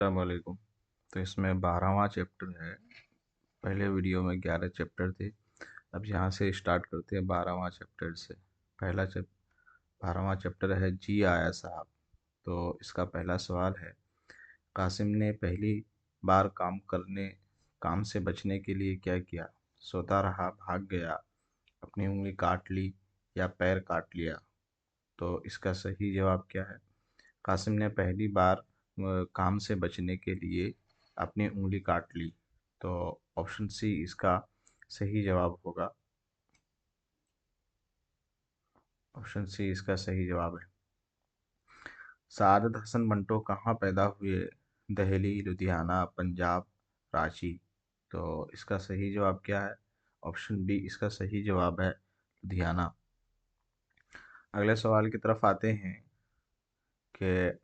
अस्सलामुअलैकुम। तो इसमें 12वां चैप्टर है। पहले वीडियो में 11 चैप्टर थे। अब यहाँ से स्टार्ट करते हैं 12वां चैप्टर से। पहला चैप 12वां चैप्टर है जी आया साहब। तो इसका पहला सवाल है, कासिम ने पहली बार काम से बचने के लिए क्या किया? सोता रहा, भाग गया, अपनी उंगली काट ली या पैर काट लिया? तो इसका सही जवाब क्या है? कासिम ने पहली बार काम से बचने के लिए अपनी उंगली काट ली। तो ऑप्शन सी इसका सही जवाब होगा। ऑप्शन सी इसका सही जवाब है। सआदत हसन मंटो कहाँ पैदा हुए? दिल्ली, लुधियाना, पंजाब, रांची? तो इसका सही जवाब क्या है? ऑप्शन बी इसका सही जवाब है, लुधियाना। अगले सवाल की तरफ आते हैं कि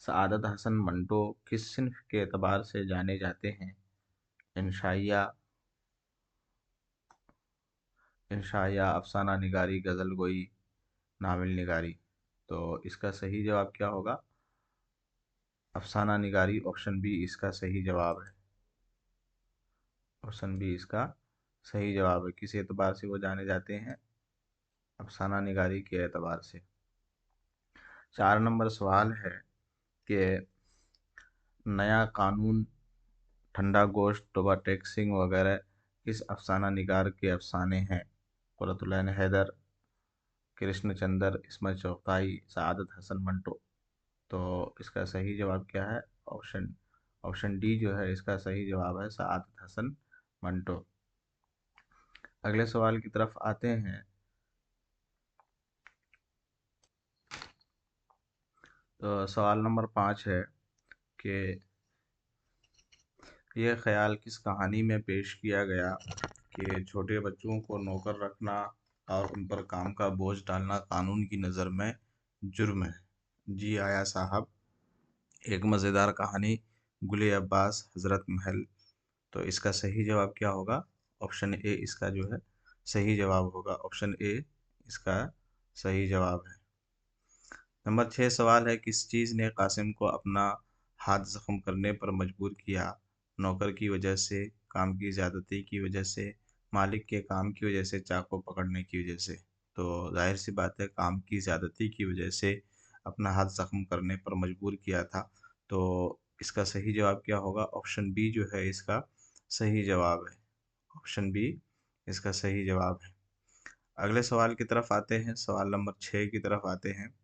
सआदत हसन मंटो किस सिन्फ के एतबार से जाने जाते हैं? इंशाइया, अफसाना निगारी, गज़ल गोई, नावल निगारी? तो इसका सही जवाब क्या होगा? अफसाना निगारी। ऑप्शन बी इसका सही जवाब है। ऑप्शन बी इसका सही जवाब है। किस एतबार से वो जाने जाते हैं? अफसाना निगारी के एतबार से। 4 नंबर सवाल है कि नया कानून, ठंडा गोश्त, टैक्सिंग वगैरह किस अफसाना निगार के अफसाने हैं? कुरतुलैन हैदर, कृष्णचंद्र, इस्मत चौथाई, सआदत हसन मंटो? तो इसका सही जवाब क्या है? ऑप्शन ऑप्शन डी जो है इसका सही जवाब है, सआदत हसन मंटो। अगले सवाल की तरफ आते हैं। तो सवाल नंबर 5 है कि यह ख्याल किस कहानी में पेश किया गया कि छोटे बच्चों को नौकर रखना और उन पर काम का बोझ डालना कानून की नज़र में जुर्म है? जी आया साहब, एक मज़ेदार कहानी, गुले अब्बास, हज़रत महल? तो इसका सही जवाब क्या होगा? ऑप्शन ए इसका जो है सही जवाब होगा। ऑप्शन ए इसका सही जवाब है। नंबर 6 सवाल है, किस चीज़ ने कासिम को अपना हाथ जख्म करने पर मजबूर किया? नौकर की वजह से, काम की ज़्यादती की वजह से, मालिक के काम की वजह से, चाकू पकड़ने की वजह से? तो जाहिर सी बात है, काम की ज़्यादती की वजह से अपना हाथ जख्म करने पर मजबूर किया था। तो इसका सही जवाब क्या होगा? ऑप्शन बी जो है इसका सही जवाब है। ऑप्शन बी इसका सही जवाब है। अगले सवाल की तरफ आते हैं। सवाल नंबर 6 की तरफ आते हैं।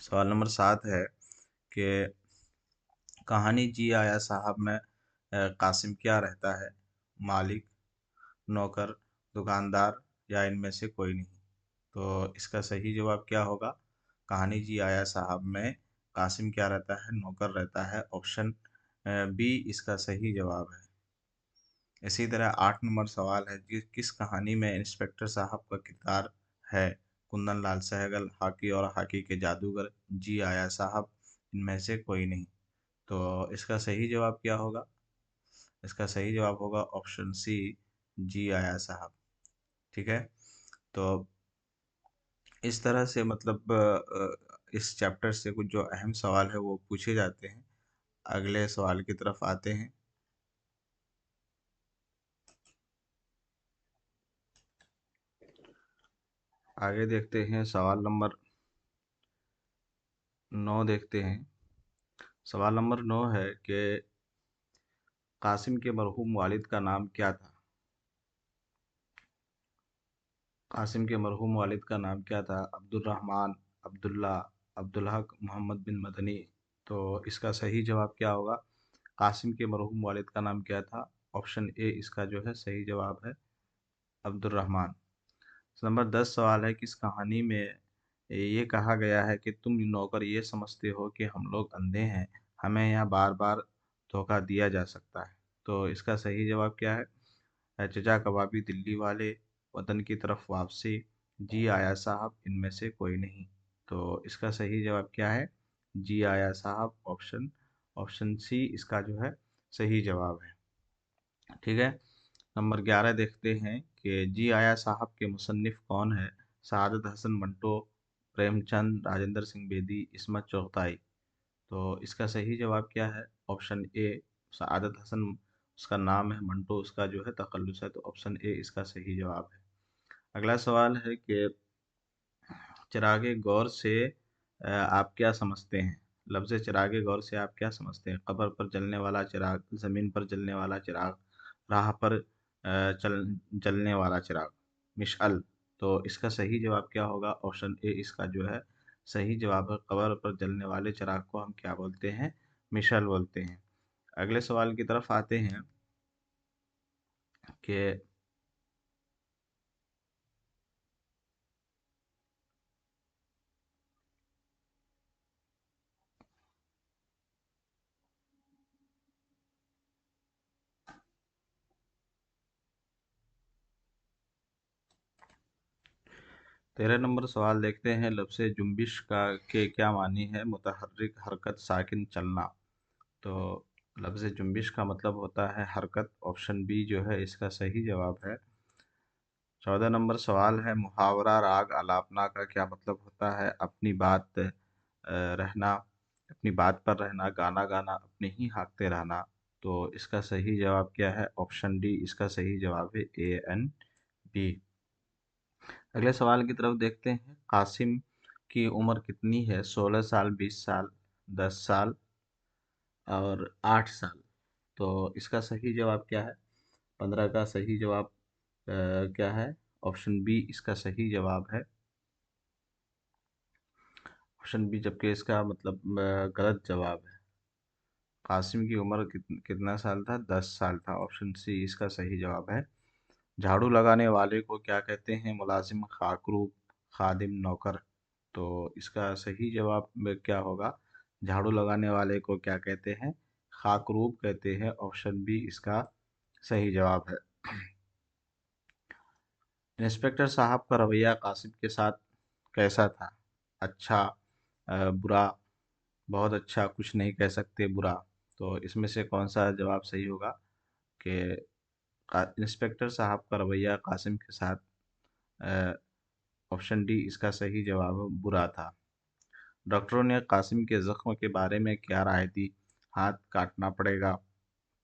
सवाल नंबर 7 है कि कहानी जी आया साहब में कासिम क्या रहता है? मालिक, नौकर, दुकानदार या इनमें से कोई नहीं? तो इसका सही जवाब क्या होगा? कहानी जी आया साहब में कासिम क्या रहता है? नौकर रहता है। ऑप्शन बी इसका सही जवाब है। इसी तरह 8 नंबर सवाल है कि किस कहानी में इंस्पेक्टर साहब का किरदार है? कुंदन लाल सहगल, हॉकी और हॉकी के जादूगर, जी आया साहब, इनमें से कोई नहीं? तो इसका सही जवाब क्या होगा? इसका सही जवाब होगा ऑप्शन सी, जी आया साहब। ठीक है। तो इस तरह से मतलब इस चैप्टर से कुछ जो अहम सवाल है वो पूछे जाते हैं। अगले सवाल की तरफ आते हैं। आगे देखते हैं। सवाल नंबर 9 देखते हैं। सवाल नंबर 9 है कि कासिम के मरहूम वालिद का नाम क्या था? कासिम के मरहूम वालिद का नाम क्या था? अब्दुर्रहमान, अब्दुल्ला, अब्दुल हक, मोहम्मद बिन मदनी? तो इसका सही जवाब क्या होगा? कासिम के मरहूम वालिद का नाम क्या था? ऑप्शन ए इसका जो है सही जवाब है, अब्दुर्रहमान। नंबर 10 सवाल है, किस कहानी में ये कहा गया है कि तुम नौकर ये समझते हो कि हम लोग अंधे हैं, हमें यहाँ बार बार धोखा दिया जा सकता है? तो इसका सही जवाब क्या है? चचा कबाबी, दिल्ली वाले, वतन की तरफ वापसी, जी आया साहब, इनमें से कोई नहीं? तो इसका सही जवाब क्या है? जी आया साहब। ऑप्शन ऑप्शन सी इसका जो है सही जवाब है। ठीक है। नंबर 11 देखते हैं कि जी आया साहब के मुसन्निफ कौन है? सआदत हसन मंटो, प्रेमचंद, राजेंद्र सिंह बेदी, इस्मत चुगताई। तो इसका सही जवाब क्या है? ऑप्शन ए सआदत हसन उसका नाम है, मंटो उसका जो है तखल्लुस है, तो ऑप्शन ए इसका सही जवाब है। अगला सवाल है कि चिरागे गौर से आप क्या समझते हैं? लफ्ज़ चिरागे गौर से आप क्या समझते हैं? कब्र पर जलने वाला चिराग, ज़मीन पर जलने वाला चिराग, राह पर जलने वाला चिराग, मिशअल। तो इसका सही जवाब क्या होगा? ऑप्शन ए इसका जो है सही जवाब है। कब्र पर जलने वाले चिराग को हम क्या बोलते हैं? मिशअल बोलते हैं। अगले सवाल की तरफ आते हैं कि 13 नंबर सवाल देखते हैं। लफ्ज़ जुम्बिश का के क्या मानी है? मुतहर्रिक, हरकत, साकिन, चलना। तो लफ्ज़ जुम्बिश का मतलब होता है हरकत। ऑप्शन बी जो है इसका सही जवाब है। 14 नंबर सवाल है, मुहावरा, राग, आलापना का क्या मतलब होता है? अपनी बात रहना, अपनी बात पर रहना, गाना गाना, अपने ही हाँकते रहना। तो इसका सही जवाब क्या है? ऑप्शन डी इसका सही जवाब है, ए एन बी। अगले सवाल की तरफ देखते हैं। कासिम की उम्र कितनी है? 16 साल, 20 साल, 10 साल और 8 साल। तो इसका सही जवाब क्या है? 15 का सही जवाब क्या है? ऑप्शन बी इसका सही जवाब है। ऑप्शन बी, जबकि इसका मतलब गलत जवाब है। कासिम की उम्र कितना साल था? 10 साल था। ऑप्शन सी इसका सही जवाब है। झाड़ू लगाने वाले को क्या कहते हैं? मुलाजिम, खाकरूब, खादिम, नौकर। तो इसका सही जवाब में क्या होगा? झाड़ू लगाने वाले को क्या कहते हैं? खाकरूब कहते हैं। ऑप्शन बी इसका सही जवाब है। इंस्पेक्टर साहब का रवैया कासिम के साथ कैसा था? अच्छा, बुरा, बहुत अच्छा, कुछ नहीं कह सकते, बुरा। तो इसमें से कौन सा जवाब सही होगा कि इंस्पेक्टर साहब का रवैया कासिम के साथ ऑप्शन डी इसका सही जवाब बुरा था। डॉक्टरों ने कासिम के जख्म के बारे में क्या राय दी? हाथ काटना पड़ेगा,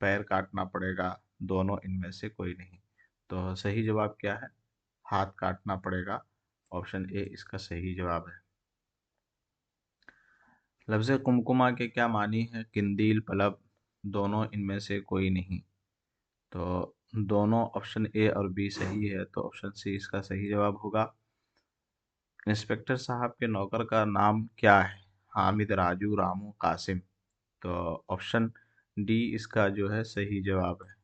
पैर काटना पड़ेगा, दोनों, इनमें से कोई नहीं। तो सही जवाब क्या है? हाथ काटना पड़ेगा। ऑप्शन ए इसका सही जवाब है। लफ्ज़ कुमकुमा के क्या मानी है? किंदील, बल्ब, दोनों, इनमें से कोई नहीं। तो दोनों, ऑप्शन ए और बी सही है, तो ऑप्शन सी इसका सही जवाब होगा। इंस्पेक्टर साहब के नौकर का नाम क्या है? हामिद, राजू, रामू, कासिम। तो ऑप्शन डी इसका जो है सही जवाब है।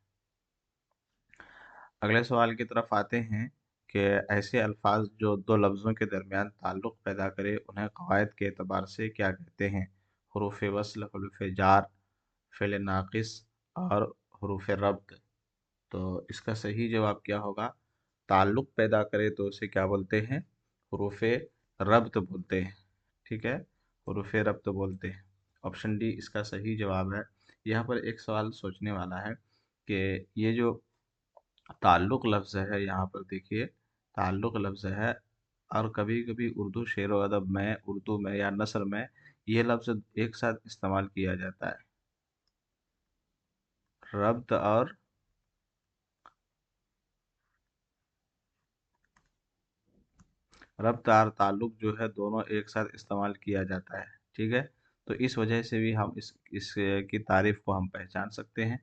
अगले सवाल की तरफ आते हैं कि ऐसे अल्फाज जो दो लफ्ज़ों के दरमियान ताल्लुक़ पैदा करे उन्हें क़वायद के एतबार से क्या कहते हैं? हुरूफ़ वस्ल, हुरूफ़ जार, फ़ेल नाक़िस और हुरूफ़ रब्त। तो इसका सही जवाब क्या होगा? ताल्लुक़ पैदा करे तो उसे क्या बोलते हैं? हुरूफ़ रब्त बोलते हैं। ठीक है, हुरूफ़ रब्त बोलते हैं। ऑप्शन डी इसका सही जवाब है। यहाँ पर एक सवाल सोचने वाला है कि ये जो ताल्लुक़ लफ्ज़ है, यहाँ पर देखिए ताल्लुक़ लफ्ज़ है, और कभी-कभी उर्दू शेर व अदब में, उर्दू में या नस्र में ये लफ्ज़ एक साथ इस्तेमाल किया जाता है। रब्त और रब्त और ताल्लुक़ जो है दोनों एक साथ इस्तेमाल किया जाता है। ठीक है? तो इस वजह से भी हम इस की तारीफ़ को हम पहचान सकते हैं।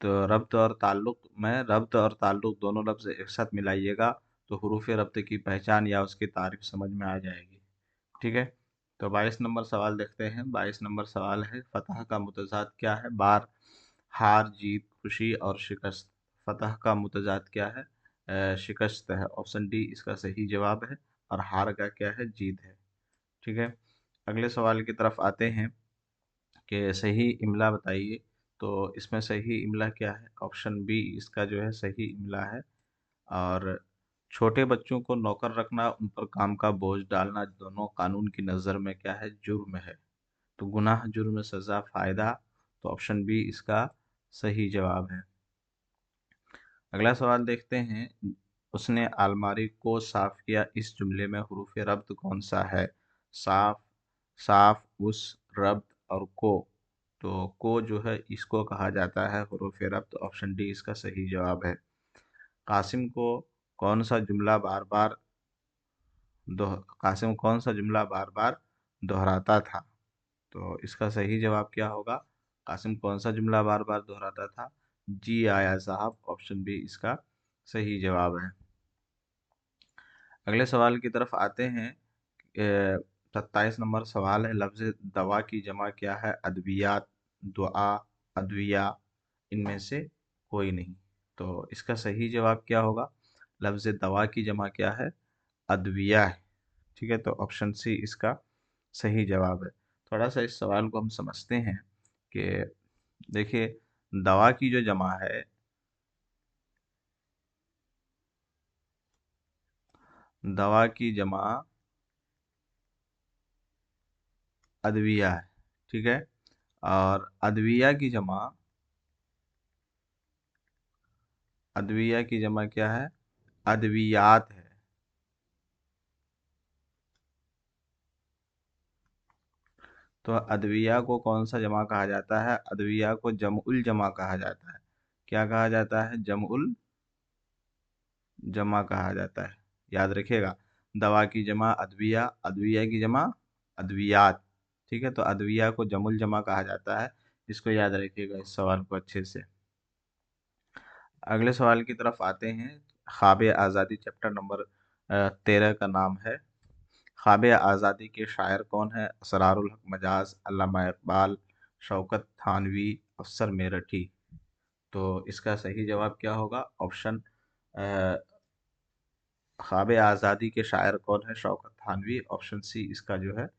तो रब्त और ताल्लुक़ में रब्त और ताल्लुक़ दोनों लफ्ज़ एक साथ मिलाइएगा तो हुरूफ़ रब्त की पहचान या उसकी तारीफ़ समझ में आ जाएगी। ठीक है? तो 22 नंबर सवाल देखते हैं। 22 नंबर सवाल है, फ़तह का मुतज़ाद क्या है? बार, हार, जीत, खुशी और शिकस्त। फ़तह का मुतज़ाद क्या है? शिकस्त है। ऑप्शन डी इसका सही जवाब है। और हार का क्या है? जीत है। ठीक है? अगले सवाल की तरफ आते हैं कि सही इमला बताइए। तो इसमें सही इमला क्या है? ऑप्शन बी इसका जो है सही इमला है। और छोटे बच्चों को नौकर रखना, उन पर काम का बोझ डालना, दोनों कानून की नज़र में क्या है? जुर्म है। तो गुनाह, जुर्म, सज़ा, फ़ायदा। तो ऑप्शन बी इसका सही जवाब है। अगला सवाल देखते हैं। उसने अलमारी को साफ किया, इस जुमले में हरूफ रब्त कौन सा है? साफ, साफ, उस, रब्त और को। तो को जो है इसको कहा जाता है हरूफ रब्त। ऑप्शन डी इसका सही जवाब है। कासिम को कौन सा जुमला बार बार दोह कासिम कौन सा जुमला बार बार दोहराता था? तो इसका सही जवाब क्या होगा? कासिम कौन सा जुमला बार बार दोहराता था? जी आया साहब। ऑप्शन बी इसका सही जवाब है। अगले सवाल की तरफ आते हैं। 27 नंबर सवाल है, लफ्ज़ दवा की जमा क्या है? अद्वियात, दुआ, अद्विया, इनमें से कोई नहीं। तो इसका सही जवाब क्या होगा? लफ्ज़ दवा की जमा क्या है? अद्विया है। ठीक है, तो ऑप्शन सी इसका सही जवाब है। थोड़ा सा इस सवाल को हम समझते हैं कि देखिए, दवा की जो जमा है, दवा की जमा अद्विया है। ठीक है, और अद्विया की जमा क्या है? अद्वियात है। तो अद्विया को कौन सा जमा कहा जाता है? अद्विया को जमउल जमा कहा जाता है। क्या कहा जाता है? जमउल जमा कहा जाता है। याद रखिएगा, दवा की जमा अद्विया, अद्विया की जमा अद्वियात। ठीक है, तो अद्विया को जमुल जमा कहा जाता है। इसको याद रखिएगा, इस सवाल को अच्छे से। अगले सवाल की तरफ आते हैं। ख्वाब आज़ादी चैप्टर नंबर 13 का नाम है। ख्वाब आज़ादी के शायर कौन है? असरारुल हक मजाज, अल्लामा इकबाल, शौकत थानवी, अफसर मेरठी। तो इसका सही जवाब क्या होगा? ऑप्शन ख्वाब आज़ादी के शायर कौन है? शौकत थानवी। ऑप्शन सी इसका जो है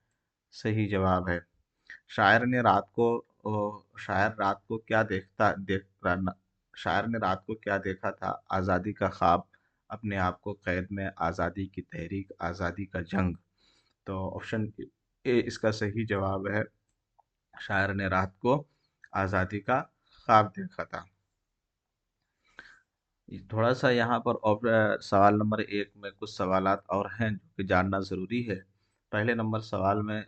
सही जवाब है। शायर ने रात को शायर रात को क्या शायर ने रात को क्या देखा था? आज़ादी का ख्वाब, अपने आप को कैद में, आज़ादी की तहरीक, आज़ादी का जंग। तो ऑप्शन ए इसका सही जवाब है। शायर ने रात को आज़ादी का ख्वाब देखा था। थोड़ा सा यहाँ पर सवाल नंबर 1 में कुछ सवालात और हैं जो कि जानना ज़रूरी है। पहले नंबर सवाल में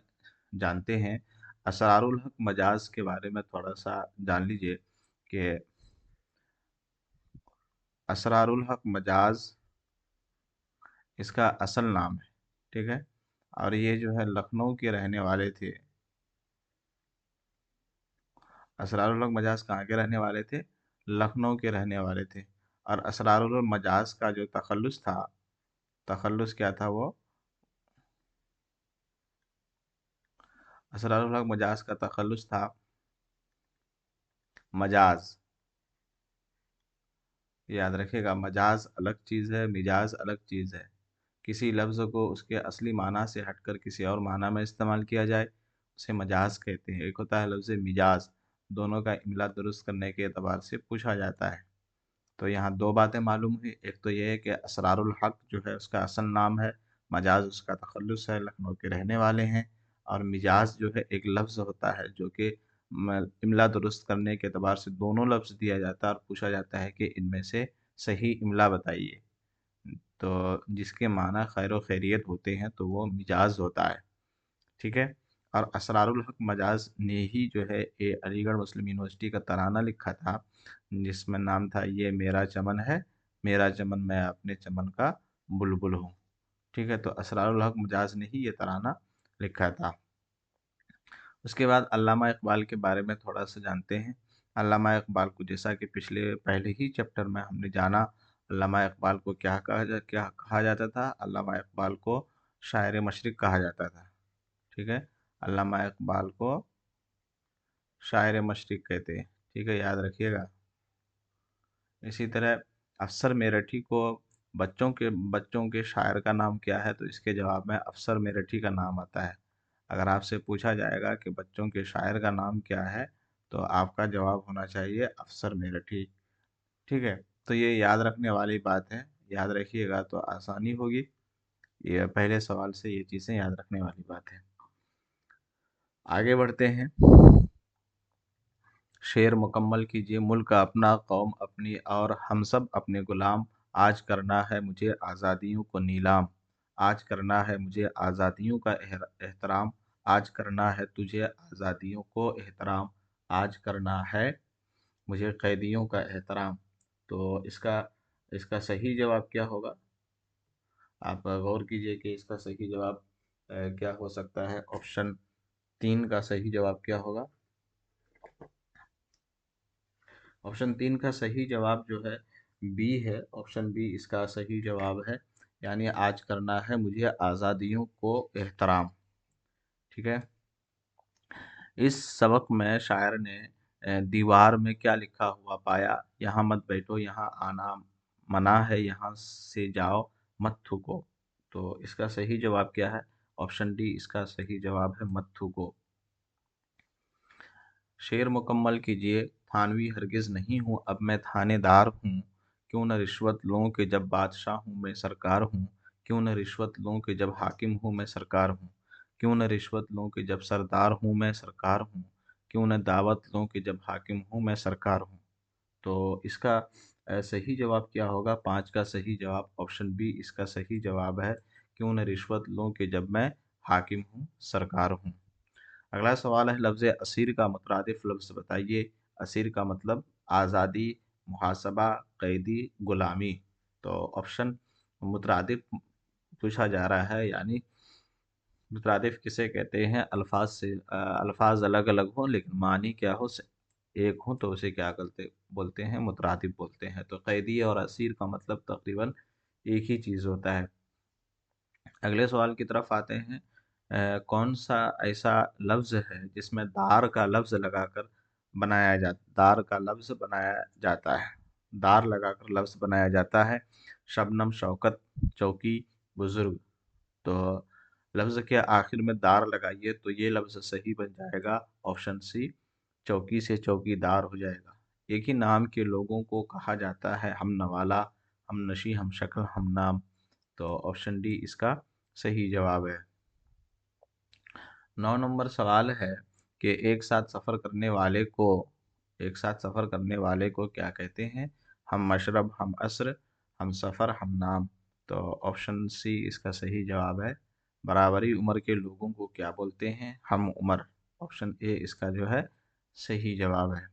जानते हैं, असरारुल हक मजाज के बारे में थोड़ा सा जान लीजिए कि असरारुल हक मजाज इसका असल नाम है। ठीक है, और ये जो है लखनऊ के रहने वाले थे। असरारुल हक मजाज कहाँ के रहने वाले थे? लखनऊ के रहने वाले थे। और असरारुल मजाज का जो तखल्लुस था, तखल्लुस क्या था वो? असरारुल हक मजाज का तखल्लुस था मजाज। याद रखिएगा, मजाज अलग चीज़ है, मिजाज अलग चीज़ है। किसी लफ्ज़ को उसके असली माना से हटकर किसी और माना में इस्तेमाल किया जाए, उसे मजाज कहते हैं। एक होता है लफ्ज़ मिजाज, दोनों का इमला दुरुस्त करने के एतबार से पूछा जाता है। तो यहाँ दो बातें मालूम हुई। एक तो ये है कि असरारुल हक जो है उसका असल नाम है, मजाज उसका तखल्लुस है, लखनऊ के रहने वाले हैं। और मिजाज जो है एक लफ्ज़ होता है जो कि इमला दुरुस्त करने के एतबार से दोनों लफ्ज़ दिया जाता है और पूछा जाता है कि इनमें से सही इमला बताइए। तो जिसके माना खैर व खैरियत होते हैं तो वो मिजाज होता है। ठीक है, और असरारुल हक मजाज ने ही जो है ये अलीगढ़ मुस्लिम यूनिवर्सिटी का तराना लिखा था, जिसमें नाम था ये मेरा चमन है, मेरा चमन मैं अपने चमन का बुलबुल हूँ। ठीक है, तो असरारुल हक मजाज ने ही ये तराना लिखा था। उसके बाद अल्लामा इकबाल के बारे में थोड़ा सा जानते हैं। अल्लामा इकबाल को जैसा कि पहले ही चैप्टर में हमने जाना, अल्लामा इकबाल को क्या कहा जाता था? अल्लामा इकबाल को शायर मशरिक़ कहा जाता था। ठीक है, अल्लामा इकबाल को शायर मशरिक़ कहते हैं। ठीक है, याद रखिएगा। इसी तरह अफसर मेरठी को बच्चों के शायर का नाम क्या है? तो इसके जवाब में अफसर मेरठी का नाम आता है। अगर आपसे पूछा जाएगा कि बच्चों के शायर का नाम क्या है, तो आपका जवाब होना चाहिए अफसर मेरठी। ठीक है, तो ये याद रखने वाली बात है। याद रखिएगा तो आसानी होगी। ये पहले सवाल से ये चीज़ें याद रखने वाली बात है। आगे बढ़ते हैं। शेर मुकम्मल कीजिए, मुल्क अपना, कौम अपनी और हम सब अपने गुलाम। आज करना है मुझे आज़ादियों को नीलाम। आज करना है मुझे आज़ादियों का एहतराम। आज करना है तुझे आज़ादियों को एहतराम। आज करना है मुझे कैदियों का एहतराम। तो इसका सही जवाब क्या होगा? आप गौर कीजिए कि इसका सही जवाब क्या हो सकता है। ऑप्शन 3 का सही जवाब क्या होगा? ऑप्शन 3 का सही जवाब जो है बी है। ऑप्शन बी इसका सही जवाब है, यानी आज करना है मुझे आज़ादियों को एहतराम। ठीक है। इस सबक में शायर ने दीवार में क्या लिखा हुआ पाया? यहाँ मत बैठो, यहाँ आना मना है, यहाँ से जाओ, मत थूको। तो इसका सही जवाब क्या है? ऑप्शन डी इसका सही जवाब है, मत थूको। शेर मुकम्मल कीजिए, थानवी हरगिज़ नहीं हूँ अब मैं थानेदार हूँ। क्यों न रिश्वत लूँ कि जब बादशाह हूँ मैं सरकार हूँ। क्यों न रिश्वत लूँ कि जब हाकिम हूँ मैं सरकार हूँ। क्यों न रिश्वत लूँ कि जब सरदार हूँ मैं सरकार हूँ। क्यों न दावत लूँ कि जब हाकिम हूँ मैं सरकार हूँ। तो इसका सही जवाब क्या होगा? 5 का सही जवाब ऑप्शन बी इसका सही जवाब है। क्यों न रिश्वत लूँ कि जब मैं हाकिम हूँ सरकार हूँ। अगला सवाल है, लफ्ज़ असीर का मुतरादिफ लफ्ज़ बताइए। असीर का मतलब आज़ादी, मुहासबा, कैदी, गुलामी। तो ऑप्शन मुतरादिफ पूछा जा रहा है, यानी मुतरादिफ किसे कहते हैं? अल्फाज अलग अलग हों लेकिन मानी क्या हो, एक हो, तो उसे क्या करते बोलते हैं? मुतरादिफ बोलते हैं। तो कैदी और असीर का मतलब तकरीबन एक ही चीज़ होता है। अगले सवाल की तरफ आते हैं। कौन सा ऐसा लफ्ज़ है जिसमें दार का लफ्ज़ लगाकर दार का लफ्ज़ बनाया जाता है? दार लगाकर लफ्ज़ बनाया जाता है। शबनम, शौकत, चौकी, बुजुर्ग। तो लफ्ज़ के आखिर में दार लगाइए तो ये लफ्ज़ सही बन जाएगा। ऑप्शन सी, चौकी से चौकीदार हो जाएगा। एक ही नाम के लोगों को कहा जाता है हम नवाला, हम नशी, हम शक्ल, हम नाम। तो ऑप्शन डी इसका सही जवाब है। 9 नंबर सवाल है कि एक साथ सफ़र करने वाले को क्या कहते हैं? हम मशरब, हम असर, हम सफ़र, हम नाम। तो ऑप्शन सी इसका सही जवाब है। बराबरी उम्र के लोगों को क्या बोलते हैं? हम उम्र। ऑप्शन ए इसका जो है सही जवाब है।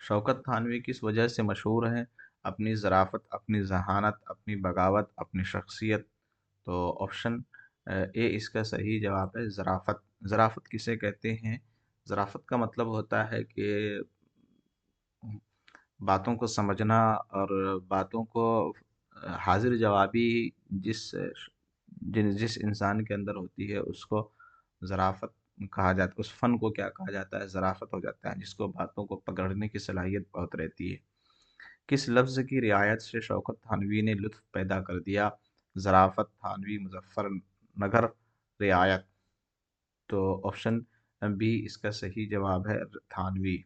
शौकत थानवी किस वजह से मशहूर हैं? अपनी ज़राफ़त, अपनी ज़हानत, अपनी बगावत, अपनी शख्सियत। तो ऑप्शन ए इसका सही जवाब है, ज़राफ़त। ज़राफ़त किसे कहते हैं? ज़राफ़त का मतलब होता है कि बातों को समझना और बातों को हाज़िर जवाबी जिस इंसान के अंदर होती है उसको ज़राफ़त कहा जाता है। उस फ़न को क्या कहा जाता है? ज़राफ़त हो जाता है, जिसको बातों को पकड़ने की सलाहियत बहुत रहती है। किस लफ्ज़ की रियायत से शौकत थानवी ने लुत्फ़ पैदा कर दिया? ज़राफ़त, थानवी, मुज़फ़्फ़रनगर, रियायत। तो ऑप्शन बी इसका सही जवाब है, थानवी।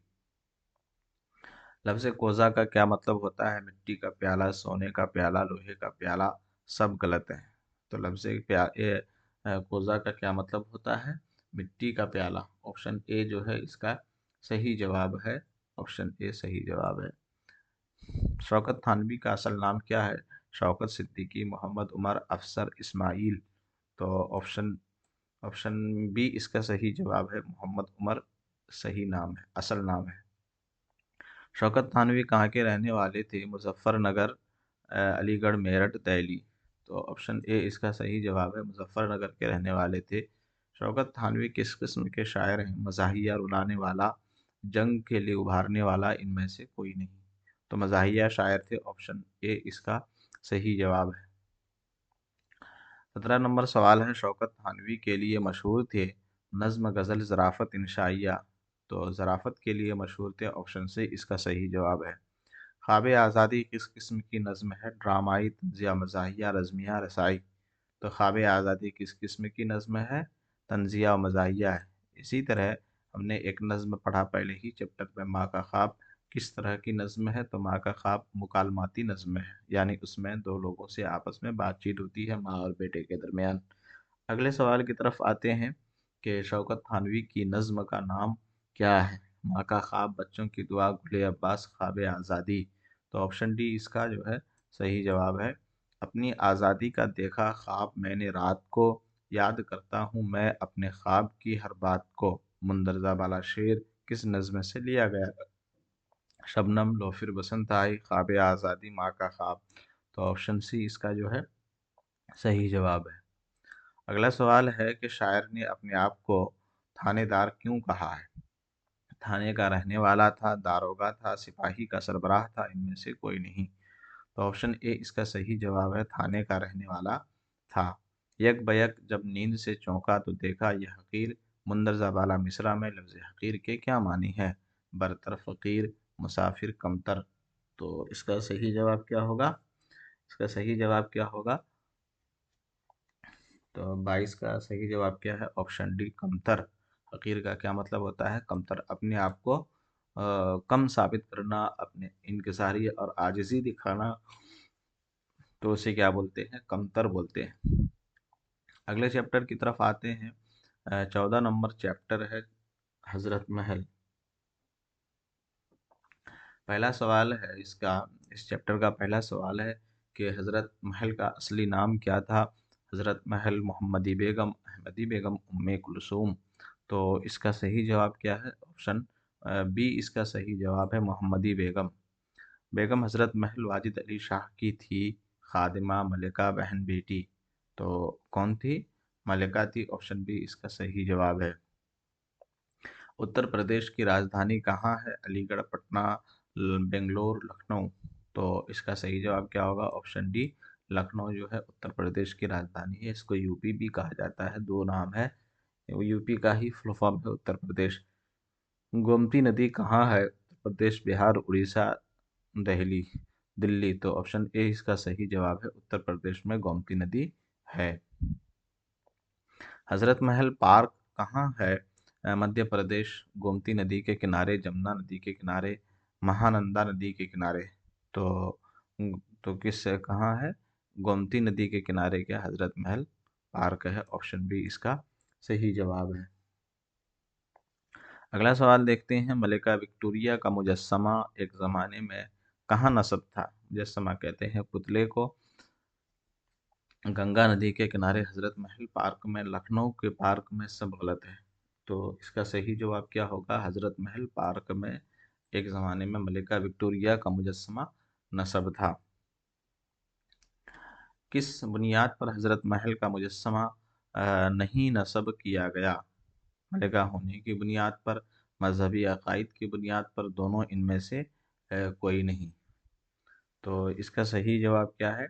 लफ्ज़ कोज़ा का क्या मतलब होता है? मिट्टी का प्याला, सोने का प्याला, लोहे का प्याला। सब गलत है। तो कोज़ा का क्या मतलब होता है? मिट्टी का प्याला। ऑप्शन ए जो है इसका सही जवाब है। ऑप्शन ए सही जवाब है। शौकत थानवी का असल नाम क्या है? शौकत सिद्दीकी, मोहम्मद उमर, अफसर इस्माइल। तो ऑप्शन ऑप्शन बी इसका सही जवाब है, मोहम्मद उमर सही नाम है, असल नाम है। शौकत थानवी कहाँ के रहने वाले थे? मुजफ्फरनगर, अलीगढ़, मेरठ, दिल्ली। तो ऑप्शन ए इसका सही जवाब है, मुजफ्फरनगर के रहने वाले थे। शौकत थानवी किस किस्म के शायर हैं? मज़ाहिया, रुलाने वाला, जंग के लिए उभारने वाला, इनमें से कोई नहीं। तो मज़ाहिया शायर थे। ऑप्शन ए इसका सही जवाब है। 17 नंबर सवाल है, शौकत थानवी के लिए मशहूर थे नज़्म, गज़ल, ज़राफ़त, इंशाइया। तो ज़राफ़त के लिए मशहूर थे। ऑप्शन से इसका सही जवाब है। ख्वाब आज़ादी किस किस्म की नज़्म है? ड्रामाई, तंज़िया, मज़ाहिया, रज़मिया, रसाई। तो ख्वाब आज़ादी किस किस्म की नज़्म है? तंज़िया और मज़ाहिया है। इसी तरह हमने एक नज़्म पढ़ा पहले ही चैप्टर में, माँ का ख्वाब किस तरह की नज़्म है? तो माँ का ख्वाब मुकालमाती नज़्म है, यानी उसमें दो लोगों से आपस में बातचीत होती है, माँ और बेटे के दरमियान। अगले सवाल की तरफ आते हैं कि शौकत थानवी की नज़्म का नाम क्या है? माँ का ख्वाब, बच्चों की दुआ, गुले अब्बास, ख्वाब आज़ादी। तो ऑप्शन डी इसका जो है सही जवाब है। अपनी आज़ादी का देखा ख्वाब मैंने रात को, याद करता हूँ मैं अपने ख्वाब की हर बात को। मुंदरजा वाला शेर किस नज़्म से लिया गया? शबनम, लो फिर बसंत आई, ख्वाब आज़ादी, माँ का ख्वाब। तो ऑप्शन सी इसका जो है सही जवाब है। अगला सवाल है कि शायर ने अपने आप को थानेदार क्यों कहा है? थाने का रहने वाला था, दारोगा था, सिपाही का सरबराह था, इनमें से कोई नहीं। तो ऑप्शन ए इसका सही जवाब है, थाने का रहने वाला था। यक बयक जब नींद से चौंका तो देखा यह हकीर, मुंदरजा वाला मिसरा में लफ्ज़ हकीर के क्या मानी है? बरतर, फकीर, मुसाफिर, कमतर। तो इसका सही जवाब क्या होगा? इसका सही जवाब क्या होगा? तो 22 का सही जवाब क्या है? ऑप्शन डी, कमतर। हकीर का क्या मतलब होता है? कमतर, अपने आप को कम साबित करना, अपने इनकिसारी और आजिज़ी दिखाना, तो उसे क्या बोलते हैं? कमतर बोलते हैं। अगले चैप्टर की तरफ आते हैं। 14 नंबर चैप्टर है हजरत महल। पहला सवाल है इसका, इस चैप्टर का पहला सवाल है कि हजरत महल का असली नाम क्या था? हजरत महल, मोहम्मदी बेगम, अहमदी बेगम, उम्मे कुलसूम। तो इसका सही जवाब क्या है? ऑप्शन बी इसका सही जवाब है, मोहम्मदी बेगम। बेगम हजरत महल वाजिद अली शाह की थी, खादिमा, मलिका, बहन, बेटी। तो कौन थी? मलिका थी। ऑप्शन बी इसका सही जवाब है। उत्तर प्रदेश की राजधानी कहाँ है? अलीगढ़, पटना, बेंगलोर, लखनऊ। तो इसका सही जवाब क्या होगा? ऑप्शन डी, लखनऊ जो है उत्तर प्रदेश की राजधानी है। इसको यूपी भी कहा जाता है, दो नाम है, वो यूपी का ही फुल फॉर्म है उत्तर प्रदेश। गोमती नदी कहाँ है? उत्तर प्रदेश, बिहार, उड़ीसा, दिल्ली। दिल्ली। तो ऑप्शन ए इसका सही जवाब है, उत्तर प्रदेश में गोमती नदी है। हजरत महल पार्क कहाँ है? मध्य प्रदेश, गोमती नदी के किनारे, जमुना नदी के किनारे, महानंदा नदी के किनारे। तो तो किस कहाँ है? गोमती नदी के किनारे क्या हजरत महल पार्क है। ऑप्शन बी इसका सही जवाब है। अगला सवाल देखते हैं। मलिका विक्टोरिया का मुजस्समा एक ज़माने में कहाँ नस्ब था? मुजस्समा कहते हैं पुतले को। गंगा नदी के किनारे, हजरत महल पार्क में, लखनऊ के पार्क में, सब गलत है। तो इसका सही जवाब क्या होगा? हजरत महल पार्क में एक ज़माने में मलिका विक्टोरिया का मुजस्समा नस्ब था। किस बुनियाद पर हजरत महल का मुजस्समा नहीं नस्ब किया गया? मलिका होने की बुनियाद पर, मजहबी अकायद की बुनियाद पर, दोनों इनमें से कोई नहीं। तो इसका सही जवाब क्या है?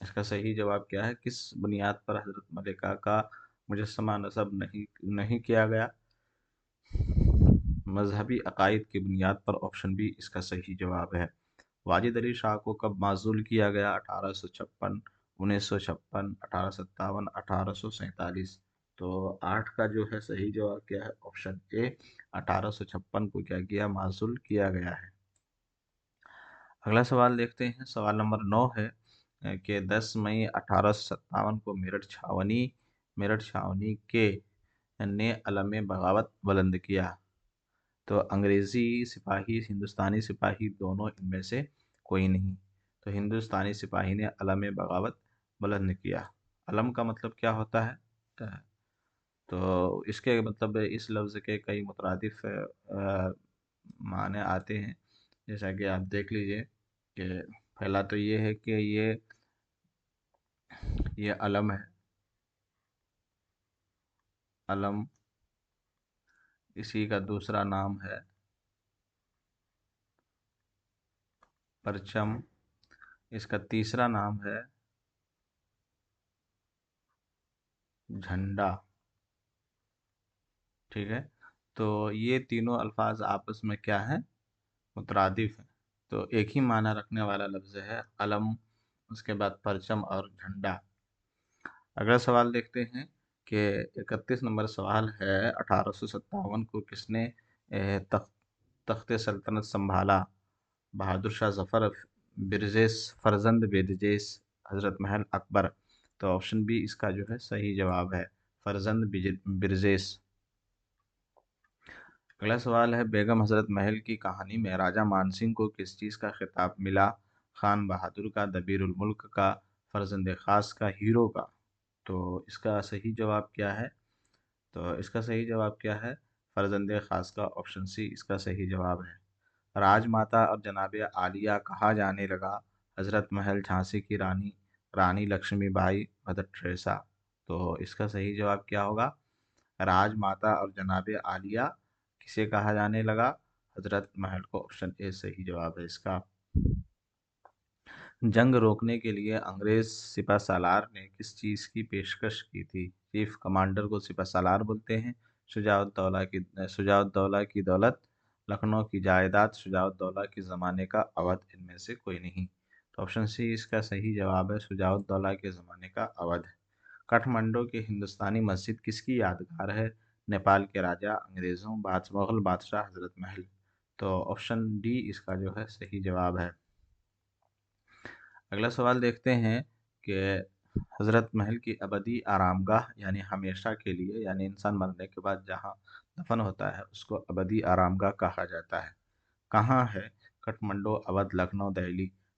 इसका सही जवाब क्या है? किस बुनियाद पर हजरत मलिका का मुजस्समा नस्ब नहीं नहीं किया गया? मजहबी अकायद की बुनियाद पर। ऑप्शन बी इसका सही जवाब है। वाजिद अली शाह को कब माजूल किया गया? 1856, 1956, 1857, 1847। तो 8 का जो है सही जवाब क्या है? ऑप्शन ए, 1856 को क्या किया? माजूल किया गया है। अगला सवाल देखते हैं। सवाल नंबर 9 है कि 10 मई 1857 को मेरठ छावनी के ने अलम बगावत बुलंद किया। तो अंग्रेजी सिपाही, हिंदुस्तानी सिपाही, दोनों इनमें से कोई नहीं। तो हिंदुस्तानी सिपाही ने अलम बगावत बुलंद किया। अलम का मतलब क्या होता है? तो इसके मतलब इस लफ्ज़ के कई मुतरादिफ माने आते हैं। जैसा कि आप देख लीजिए कि पहला तो ये है कि ये अलम है। अलम, इसी का दूसरा नाम है परचम। इसका तीसरा नाम है झंडा। ठीक है। तो ये तीनों अल्फाज आपस में क्या है? मुतरादिफ है। तो एक ही माना रखने वाला लफ्ज़ है अलम, उसके बाद परचम और झंडा। अगला सवाल देखते हैं कि 31 नंबर सवाल है। 1857 को किसने तख्त सल्तनत संभाला? बहादुर शाह जफर, बिरजेस, फरजंद बेदजेस, हजरत महल अकबर। तो ऑप्शन बी इसका जो है सही जवाब है, फरजंद बिरजेस। अगला सवाल है, बेगम हजरत महल की कहानी में राजा मानसिंह को किस चीज़ का खिताब मिला? खान बहादुर का, दबीरुल मुल्क का, फरजंद खास का, हीरो का। तो इसका सही जवाब क्या है? तो इसका सही जवाब क्या है? फरजंद खास का, ऑप्शन सी इसका सही जवाब है। राजमाता और जनाब आलिया कहा जाने लगा? हजरत महल, झांसी की रानी, रानी लक्ष्मीबाई, मदर टेरेसा। तो इसका सही जवाब क्या होगा? राजमाता और जनाब आलिया किसे कहा जाने लगा? हजरत महल को। ऑप्शन ए सही जवाब है इसका। जंग रोकने के लिए अंग्रेज सिपह सालार ने किस चीज़ की पेशकश की थी? चीफ कमांडर को सिपह सालार बोलते हैं। शुजाउद्दौला की दौलत, लखनऊ की जायदाद, शुजाउद्दौला के ज़माने का अवध, इनमें से कोई नहीं। तो ऑप्शन सी इसका सही जवाब है, शुजाउद्दौला के ज़माने का अवध। काठमांडू की हिंदुस्तानी मस्जिद किसकी यादगार है? नेपाल के राजा, अंग्रेज़ों, मुगल बादशाह, हजरत महल। तो ऑप्शन डी इसका जो है सही जवाब है। अगला सवाल देखते हैं कि हजरत महल की अबदी आरामगाह यानी हमेशा के लिए, यानी इंसान मरने के बाद जहाँ दफन होता है उसको अबदी आरामगाह कहा जाता है। कहाँ है? काठमांडू, अवध, लखनऊ,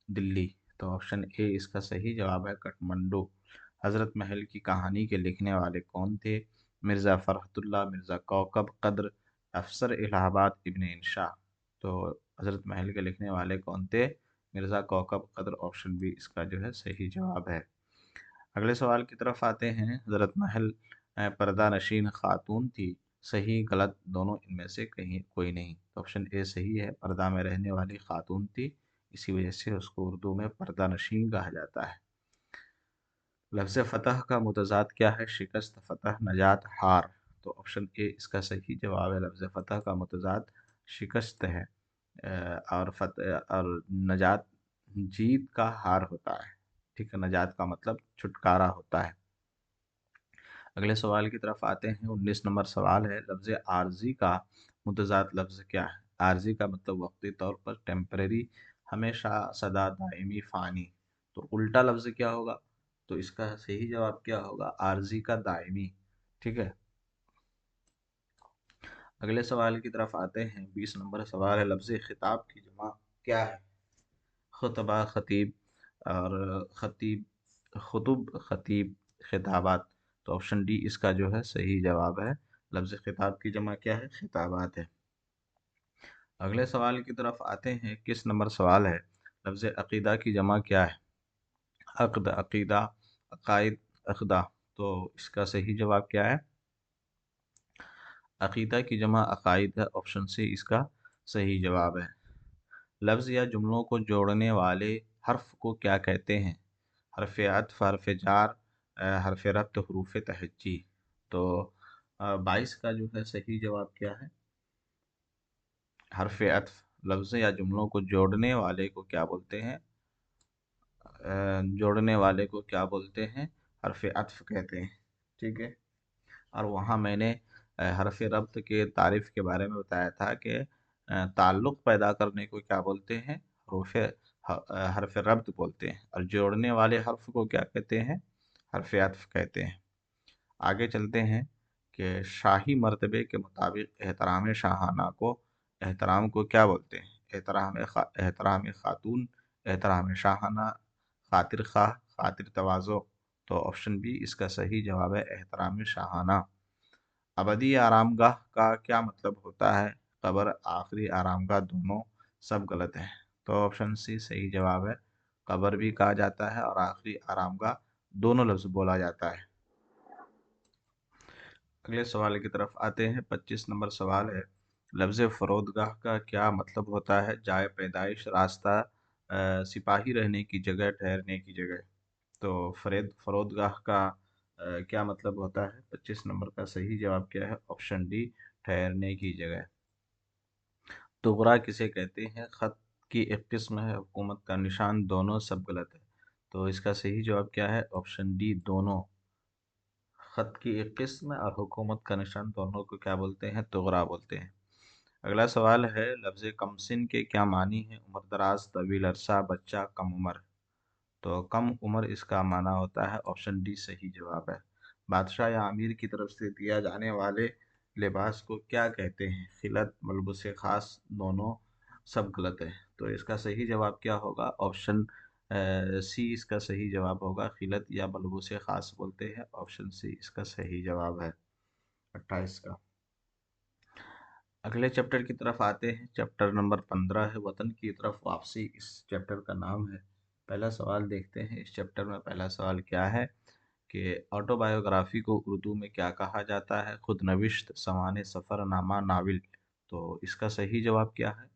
दिल्ली। तो ऑप्शन ए इसका सही जवाब है, काठमांडू। हजरत महल की कहानी के लिखने वाले कौन थे? मिर्ज़ा फरहतुल्लाह, मिर्ज़ा कौकब कद्र, अफसर इलाहाबाद, इब्न इंशा। तो हजरत महल के लिखने वाले कौन थे? मिर्ज़ा कौकब कद्र। ऑप्शन बी इसका जो है सही जवाब है। अगले सवाल की तरफ आते हैं। हजरत महल पर्दा नशीन खातून थी, सही गलत दोनों, इनमें से कहीं कोई नहीं। तो ऑप्शन ए सही है, पर्दा में रहने वाली खातून थी, इसी वजह से उसको उर्दू में पर्दा नशीन कहा जाता है। लफ्ज़ फ़तह का मुतज़ाद क्या है? शिकस्त, फ़तह, नजात, हार। तो ऑप्शन ए इसका सही जवाब है, लफ्ज़ फ़तह का मुतज़ाद शिकस्त है। और फतह और नजात जीत का हार होता है। ठीक है, नजात का मतलब छुटकारा होता है। अगले सवाल की तरफ आते हैं। 19 नंबर सवाल है, लफ्ज़ आर्जी का मुतज़ाद लफ्ज़ क्या है? आर्जी का मतलब वक्ती तौर पर, टेम्परेरी, हमेशा, सदा, दायमी, फ़ानी। तो उल्टा लफ्ज़ क्या होगा? तो इसका सही जवाब क्या होगा? आर्जी का दायमी। ठीक है। अगले सवाल की तरफ आते हैं। 20 नंबर सवाल है, लफ्ज़ खिताब की जमा क्या है? खुतबा, खतीब, और खतीब, खुतुब, खतीब, खिताबात। तो ऑप्शन डी इसका जो है सही जवाब है। लफ्ज़ खिताब की जमा क्या है? खिताबात है। अगले सवाल की तरफ आते हैं। किस नंबर सवाल है, लफ्ज़ अकीदा की जमा क्या है? अक़द, अकीदा, अकायद, अक़दा। तो इसका सही जवाब क्या है? अकीदा की जमा अकायद है। ऑप्शन सी इसका सही जवाब है। लफ्ज़ या जुमलों को जोड़ने वाले हर्फ को क्या कहते हैं? हरफ अत्फ, हरफ जार, हरफ रब्त, हरूफ तहज्जी। तो 22 का जो है सही जवाब क्या है? हरफ अत्फ। लफ्ज़ या जुमलों को जोड़ने वाले को क्या बोलते हैं? जोड़ने वाले को क्या बोलते हैं? हरफ अत्फ कहते हैं। ठीक है। और वहाँ मैंने हरफ रब्त के तारीफ के बारे में बताया था कि ताल्लुक़ पैदा करने को क्या बोलते हैं? हरफ रब्त बोलते हैं। और जोड़ने वाले हर्फ को क्या कहते हैं? हरफ अत्फ कहते हैं। आगे चलते हैं कि शाही मर्तबे के मुताबिक एहतराम शाहाना को, एहतराम को क्या बोलते हैं? एहतराम खातून, एहतराम शाहाना, खातिर खाह, खातिर तवाज़ो। तो ऑप्शन बी इसका सही जवाब है, एहतराम शाहाना। अबदी आरामगाह का क्या मतलब होता है? कब्र, आखिरी आरामगाह, दोनों, सब गलत है। तो ऑप्शन सी सही जवाब है। कब्र भी कहा जाता है और आखिरी आरामगाह, दोनों लफ्ज़ बोला जाता है। अगले सवाल की तरफ आते हैं। 25 नंबर सवाल है, लफ्ज़ फ़रोदगाह का क्या मतलब होता है? जाए पैदाइश, रास्ता, सिपाही रहने की जगह, ठहरने की जगह। तो फ़रोदगाह का क्या मतलब होता है? 25 नंबर का सही जवाब क्या है? ऑप्शन डी, ठहरने की जगह। तुगरा किसे कहते हैं? ख़त की एक किस्म है, हुकूमत का निशान, दोनों, सब गलत है। तो इसका सही जवाब क्या है? ऑप्शन डी, दोनों। ख़त की एक किस्म और हुकूमत का निशान, दोनों को क्या बोलते हैं? तुगरा बोलते हैं। अगला सवाल है, लफ्ज़ कमसिन के क्या मानी है? उम्रदराज, तवील अरसा, बच्चा, कम उम्र। तो कम उम्र इसका माना होता है। ऑप्शन डी सही जवाब है। बादशाह या आमिर की तरफ से दिया जाने वाले लिबास को क्या कहते हैं? खिलत, मलबूस खास, दोनों, सब गलत है। तो इसका सही जवाब क्या होगा? ऑप्शन सी इसका सही जवाब होगा। खिलत या मलबूस खास बोलते हैं, ऑप्शन सी इसका सही जवाब है 28 का। अगले चैप्टर की तरफ आते हैं। चैप्टर नंबर 15 है वतन की तरफ वापसी, इस चैप्टर का नाम है। पहला सवाल देखते हैं इस चैप्टर में। पहला सवाल क्या है कि ऑटोबायोग्राफी को उर्दू में क्या कहा जाता है? खुद नविश्त, सवाने सफ़रनामा, नावल। तो इसका सही जवाब क्या है?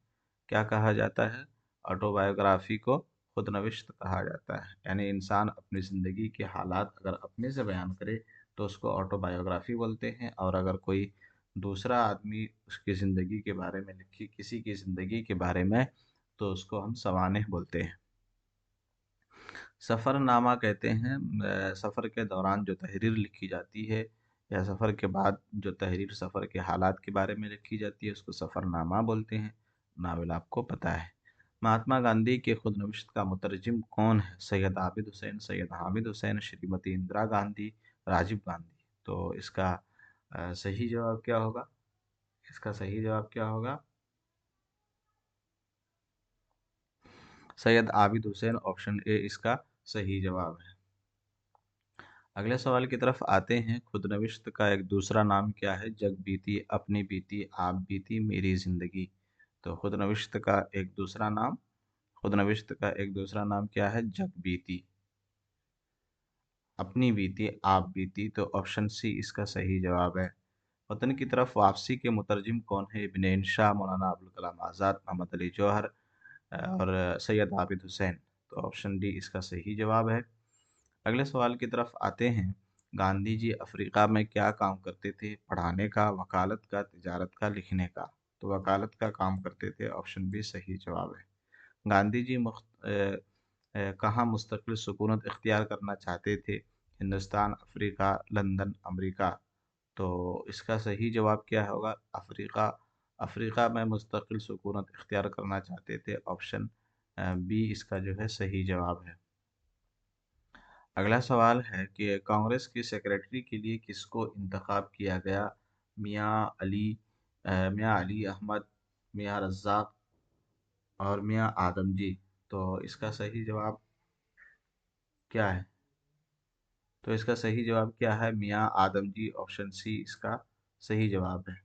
क्या कहा जाता है? ऑटोबायोग्राफी को खुद नविश्त कहा जाता है। यानी इंसान अपनी ज़िंदगी के हालात अगर अपने से बयान करे तो उसको ऑटोबायोग्राफी बोलते हैं, और अगर कोई दूसरा आदमी उसकी ज़िंदगी के बारे में लिखी किसी की ज़िंदगी के बारे में तो उसको हम सवानेह बोलते हैं। सफ़रनामा कहते हैं सफ़र के दौरान जो तहरीर लिखी जाती है या सफ़र के बाद जो तहरीर सफ़र के हालात के बारे में लिखी जाती है उसको सफ़रनामा बोलते हैं। नावल आपको पता है। महात्मा गांधी के खुद नविश्त का मुतरजिम कौन है? सैयद आबिद हुसैन, सैयद हामिद हुसैन, श्रीमती इंदिरा गांधी, राजीव गांधी। तो इसका सही जवाब क्या होगा? इसका सही जवाब क्या होगा? सैयद आबिद हुसैन, ऑप्शन ए इसका सही जवाब है। अगले सवाल की तरफ आते हैं। खुद नविश्त का एक दूसरा नाम क्या है? जग बीती, अपनी बीती, आप बीती, मेरी जिंदगी। तो खुद नविश्त का एक दूसरा नाम, खुद नविश्त का एक दूसरा नाम क्या है? जग बीती, अपनी बीती, आप बीती। तो ऑप्शन सी इसका सही जवाब है। वतन की तरफ वापसी के मुतरजिम कौन है? इब्न इंशा, मौलाना अबुल कलाम आज़ाद, मोहम्मद अली जौहर और सैयद आबिद हुसैन। तो ऑप्शन डी इसका सही जवाब है। अगले सवाल की तरफ आते हैं। गांधी जी अफ्रीका में क्या काम करते थे? पढ़ाने का, वकालत का, तिजारत का, लिखने का। तो वकालत का काम करते थे, ऑप्शन बी सही जवाब है। गांधी जी कहाँ मुस्तकिल सुकूनत इख्तियार करना चाहते थे? Hindustan, Africa, London, America. तो इसका सही जवाब क्या होगा? अफ्रीका, अफ्रीका में मुस्तकिल सुकूनत इख्तियार करना चाहते थे, ऑप्शन बी इसका जो है सही जवाब है। अगला सवाल है कि कांग्रेस के सेक्रेटरी के लिए किसको इंतखाब किया गया? मियां अली अहमद, मियां रज़ाक और मियां आदम जी। तो इसका सही जवाब क्या है? तो इसका सही जवाब क्या है? मियां आदम जी, ऑप्शन सी इसका सही जवाब है।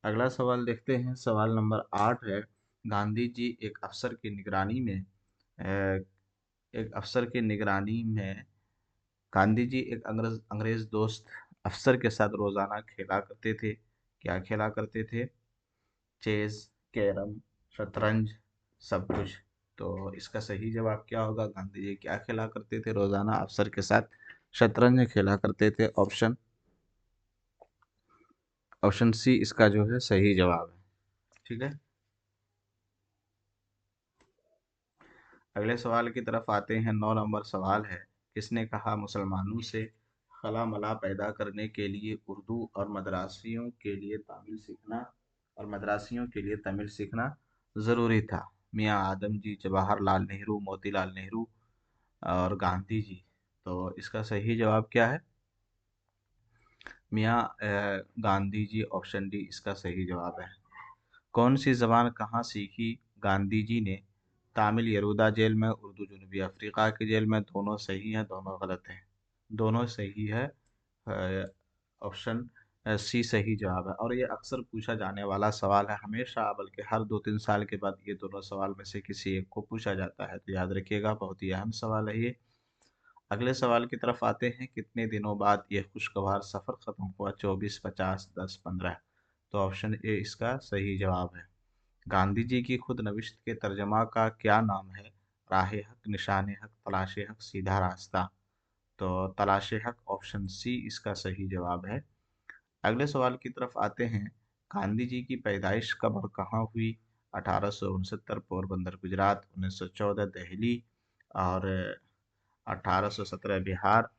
अगला सवाल देखते हैं। सवाल नंबर 8 है। गांधी जी एक अफसर की निगरानी में गांधी जी एक अंग्रेज दोस्त अफसर के साथ रोजाना खेला करते थे। क्या खेला करते थे? चेस, कैरम, शतरंज, सब कुछ। तो इसका सही जवाब क्या होगा? गांधी जी क्या खेला करते थे रोजाना अफसर के साथ? शतरंज खेला करते थे, ऑप्शन सी इसका जो है सही जवाब है। ठीक है। अगले सवाल की तरफ आते हैं। 9 नंबर सवाल है। किसने कहा मुसलमानों से खला मला पैदा करने के लिए उर्दू और मद्रासियों के लिए तमिल सीखना ज़रूरी था? मियाँ आदम जी, जवाहरलाल नेहरू, मोतीलाल नेहरू और गांधी जी। तो इसका सही जवाब क्या है? मियाँ गांधी जी, ऑप्शन डी इसका सही जवाब है। कौन सी जबान कहाँ सीखी गांधी जी ने? तामिल यरूदा जेल में, उर्दू जनूबी अफ्रीका की जेल में। दोनों सही हैं, दोनों गलत हैं। दोनों सही है। ऑप्शन सी सही जवाब है। और ये अक्सर पूछा जाने वाला सवाल है, हमेशा, बल्कि हर 2-3 साल के बाद ये दोनों सवाल में से किसी एक को पूछा जाता है। तो याद रखिएगा, बहुत ही अहम सवाल है ये। अगले सवाल की तरफ आते हैं। कितने दिनों बाद यह खुशगवार सफ़र ख़त्म हुआ? 24, 50, 10, 15। तो ऑप्शन ए इसका सही जवाब है। गांधी जी की खुद नविश्त के तर्जमा का क्या नाम है? राह हक, निशान हक, तलाश हक, सीधा रास्ता। तो तलाश हक, ऑप्शन सी इसका सही जवाब है। अगले सवाल की तरफ आते हैं। गांधी जी की पैदाइश कब और कहाँ हुई? 1869 पोरबंदर गुजरात, 1914 दिल्ली और 1817 बिहार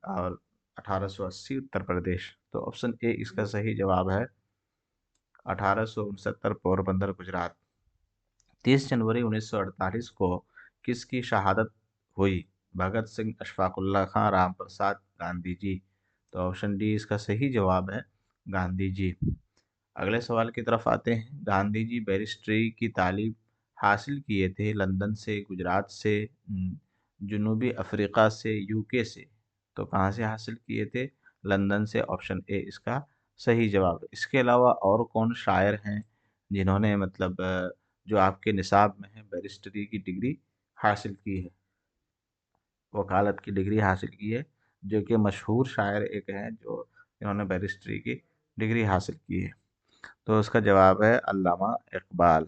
और 1880 उत्तर प्रदेश। तो ऑप्शन ए इसका सही जवाब है। 1869 पोरबंदर गुजरात। 30 जनवरी 1948 को किसकी शहादत हुई? भगत सिंह, अशफाक उल्लाह खां, राम प्रसाद, गांधी जी। तो ऑप्शन डी इसका सही जवाब है, गांधी जी। अगले सवाल की तरफ आते हैं। गांधी जी बैरिस्ट्री की तालीम हासिल किए थे लंदन से, गुजरात से, जनूबी अफ्रीका से, यूके से। तो कहाँ से हासिल किए थे? लंदन से। ऑप्शन ए इसका सही जवाब है। इसके अलावा और कौन शायर हैं जिन्होंने मतलब जो आपके निसाब में है बैरिस्ट्री की डिग्री हासिल की है, वकालत की डिग्री हासिल की है, जो कि मशहूर शायर एक हैं जो इन्होंने बैरिस्ट्री की डिग्री हासिल की है? तो उसका जवाब है अल्लामा इकबाल।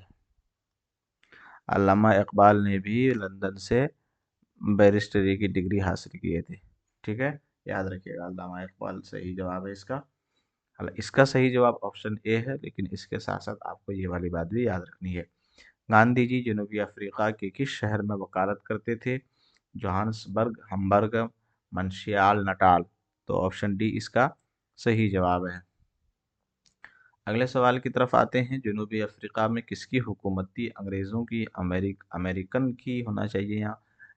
अल्लामा इकबाल ने भी लंदन से बैरिस्टरी की डिग्री हासिल किए थे। ठीक है, याद रखिएगा, अल्लामा इकबाल सही जवाब है इसका। इसका सही जवाब ऑप्शन ए है, लेकिन इसके साथ साथ आपको ये वाली बात भी याद रखनी है। गांधी जी जनूबी अफ्रीका के किस शहर में वकालत करते थे? जोहान्सबर्ग, हम्बर्ग, मंशियाल, नटाल। तो ऑप्शन डी इसका सही जवाब है। अगले सवाल की तरफ आते हैं। जनूबी अफ्रीका में किसकी हुकूमत थी? अंग्रेज़ों की, अमेरिकन की होना चाहिए, या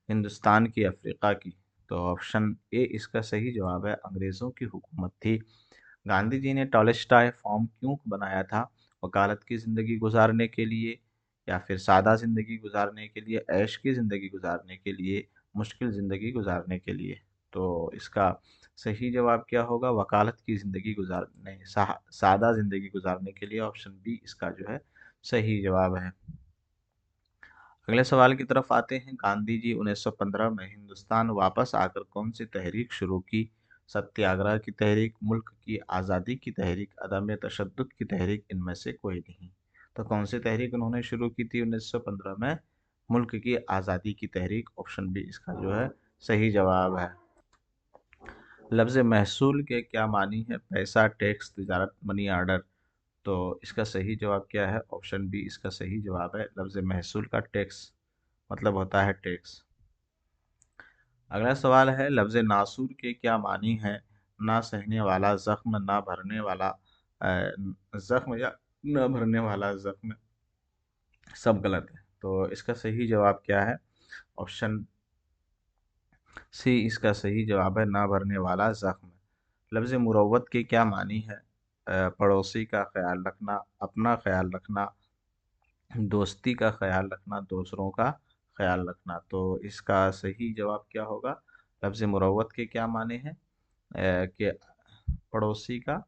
हिंदुस्तान की, अफ्रीका की? तो ऑप्शन ए इसका सही जवाब है, अंग्रेज़ों की हुकूमत थी। गांधी जी ने टॉलस्टॉय फॉर्म क्यों बनाया था? वकालत की ज़िंदगी गुजारने के लिए, या फिर सादा ज़िंदगी गुजारने के लिए, ऐश की ज़िंदगी गुजारने के लिए, मुश्किल ज़िंदगी गुजारने के लिए? तो इसका सही जवाब क्या होगा? वकालत की ज़िंदगी गुजारने, सादा ज़िंदगी गुजारने के लिए। ऑप्शन बी इसका जो है सही जवाब है। अगले सवाल की तरफ आते हैं। गांधी जी 1915 में हिंदुस्तान वापस आकर कौन सी तहरीक शुरू की? सत्याग्रह की तहरीक, मुल्क की आज़ादी की तहरीक, अदम तशद्दुद की तहरीक, इनमें से कोई नहीं। तो कौन सी तहरीक उन्होंने शुरू की थी 1915 में? मुल्क की आज़ादी की तहरीक। ऑप्शन बी इसका जो है सही जवाब है। लफ्ज़ महसूल के क्या मानी है? पैसा, टैक्स, तिजारत, मनी ऑर्डर। तो इसका सही जवाब क्या है? ऑप्शन बी इसका सही जवाब है। लफ्ज़ महसूल का टैक्स मतलब होता है टैक्स। अगला सवाल है, लफ्ज़ नासूर के क्या मानी है? ना सहने वाला जख्म, ना भरने वाला जख्म, या न भरने वाला जख्म। सब गलत है। तो इसका सही जवाब क्या है? ऑप्शन सी इसका सही जवाब है, ना भरने वाला जख्म। लफ्ज़ मुरव्वत के क्या मानी है? पड़ोसी का ख्याल रखना, अपना ख्याल रखना, दोस्ती का ख्याल रखना, दूसरों का ख्याल रखना। तो इसका सही जवाब क्या होगा? लफ्ज़ मुरव्वत के क्या माने हैं? कि पड़ोसी का।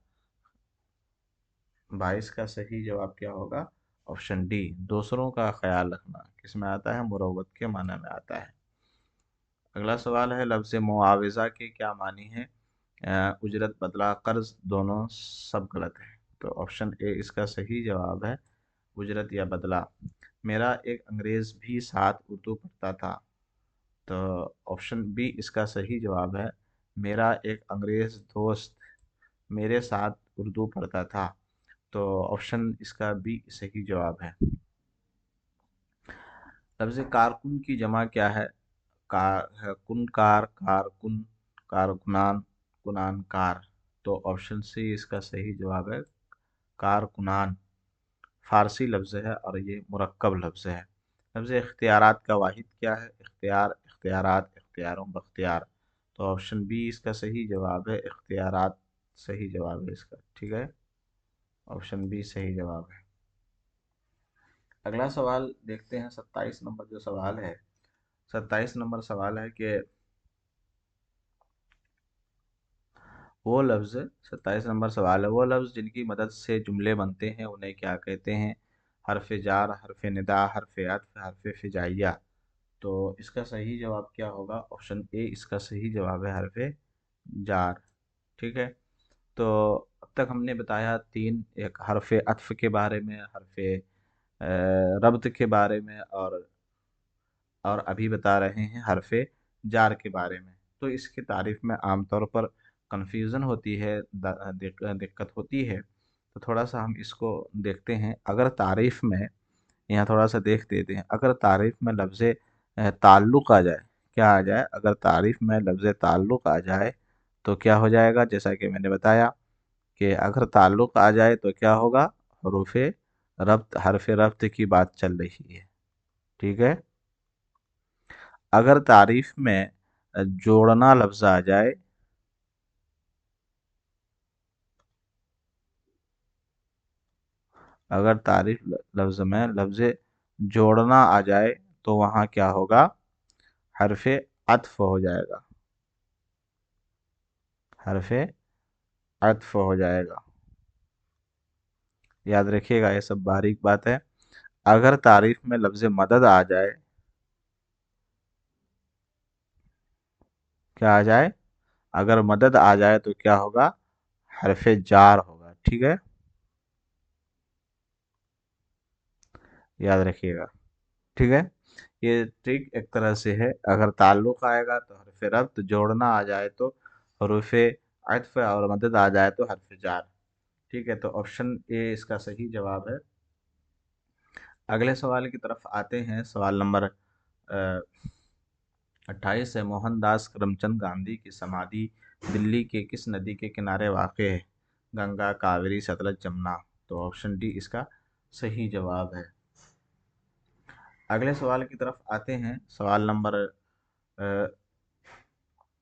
बाईस का सही जवाब क्या होगा? ऑप्शन डी, दूसरों का ख्याल रखना किस में आता है? मुरव्वत के माने में आता है। अगला सवाल है, लफ्ज़ मुआवजा के क्या मानी है? उजरत, बदला, कर्ज, दोनों, सब गलत है। तो ऑप्शन ए इसका सही जवाब है, उजरत या बदला। मेरा एक अंग्रेज़ भी साथ उर्दू पढ़ता था। तो ऑप्शन बी इसका सही जवाब है, मेरा एक अंग्रेज़ दोस्त मेरे साथ उर्दू पढ़ता था। तो ऑप्शन इसका बी सही जवाब है। लफ्ज़ कारकुन की जमा क्या है? कार है कुनकार, कारकुन, कारकुनान, कुनानकार। तो ऑप्शन सी इसका सही जवाब है, कारकुनान। फारसी लफ्ज़ है और ये मुरक्कब लफ्ज़ है। लफ्ज़ इख्तियारात का वाहिद क्या है? इख्तियार, इख्तियारात, इख्तियारों, बख्तियार। तो ऑप्शन बी इसका सही जवाब है, इख्तियारात सही जवाब है इसका। ठीक है, ऑप्शन बी सही जवाब है। अगला सवाल देखते हैं, 27 नंबर जो सवाल है। 27 नंबर सवाल है कि वो लफ्ज़ 27 नंबर सवाल है, वो लफ्ज़ जिनकी मदद से जुमले बनते हैं उन्हें क्या कहते हैं? हरफ जार, हरफ निदा, हरफ अत्फ, हरफ फिजाइया। तो इसका सही जवाब क्या होगा? ऑप्शन ए इसका सही जवाब है, हरफ जार। ठीक है, तो अब तक हमने बताया तीन, एक हरफ अत्फ के बारे में, हरफ रब्त के बारे में, और अभी बता रहे हैं हरफे जार के बारे में। तो इसकी तारीफ में आमतौर पर कन्फ्यूज़न होती है, दिक्कत होती है। तो थोड़ा सा हम इसको देखते हैं। अगर तारीफ में, यहाँ थोड़ा सा देख देते हैं, अगर तारीफ में लफ्ज़ ताल्लुक़ आ जाए, क्या आ जाए? अगर तारीफ में लफ्ज़ ताल्लुक़ आ जाए तो क्या हो जाएगा? जैसा कि मैंने बताया कि अगर ताल्लुक़ आ जाए तो क्या होगा? हरूफ रब्त, हरफ रब्त की बात चल रही है। ठीक है, अगर तारीफ में जोड़ना लफ्ज़ आ जाए, अगर तारीफ लफ्ज में लफ्ज जोड़ना आ जाए तो वहाँ क्या होगा, हरफे अत्फ हो जाएगा, हरफे अत्फ हो जाएगा। याद रखिएगा, ये सब बारीक बात है। अगर तारीफ में लफ्ज मदद आ जाए, क्या आ जाए, अगर मदद आ जाए तो क्या होगा, हरफे जार होगा। ठीक है, याद रखिएगा। ठीक है, ये ट्रिक एक तरह से है। अगर ताल्लुक आएगा तो हरफ रब्त, जोड़ना आ जाए तो हरूफ अत्फ, और मदद आ जाए तो हरफ जार। ठीक है, तो ऑप्शन ए इसका सही जवाब है। अगले सवाल की तरफ आते हैं। सवाल नंबर 28 है, मोहनदास करमचंद गांधी की समाधि दिल्ली के किस नदी के किनारे वाक़ है? गंगा, कावेरी, सतलज, जमुना। तो ऑप्शन डी इसका सही जवाब है। अगले सवाल की तरफ आते हैं। सवाल नंबर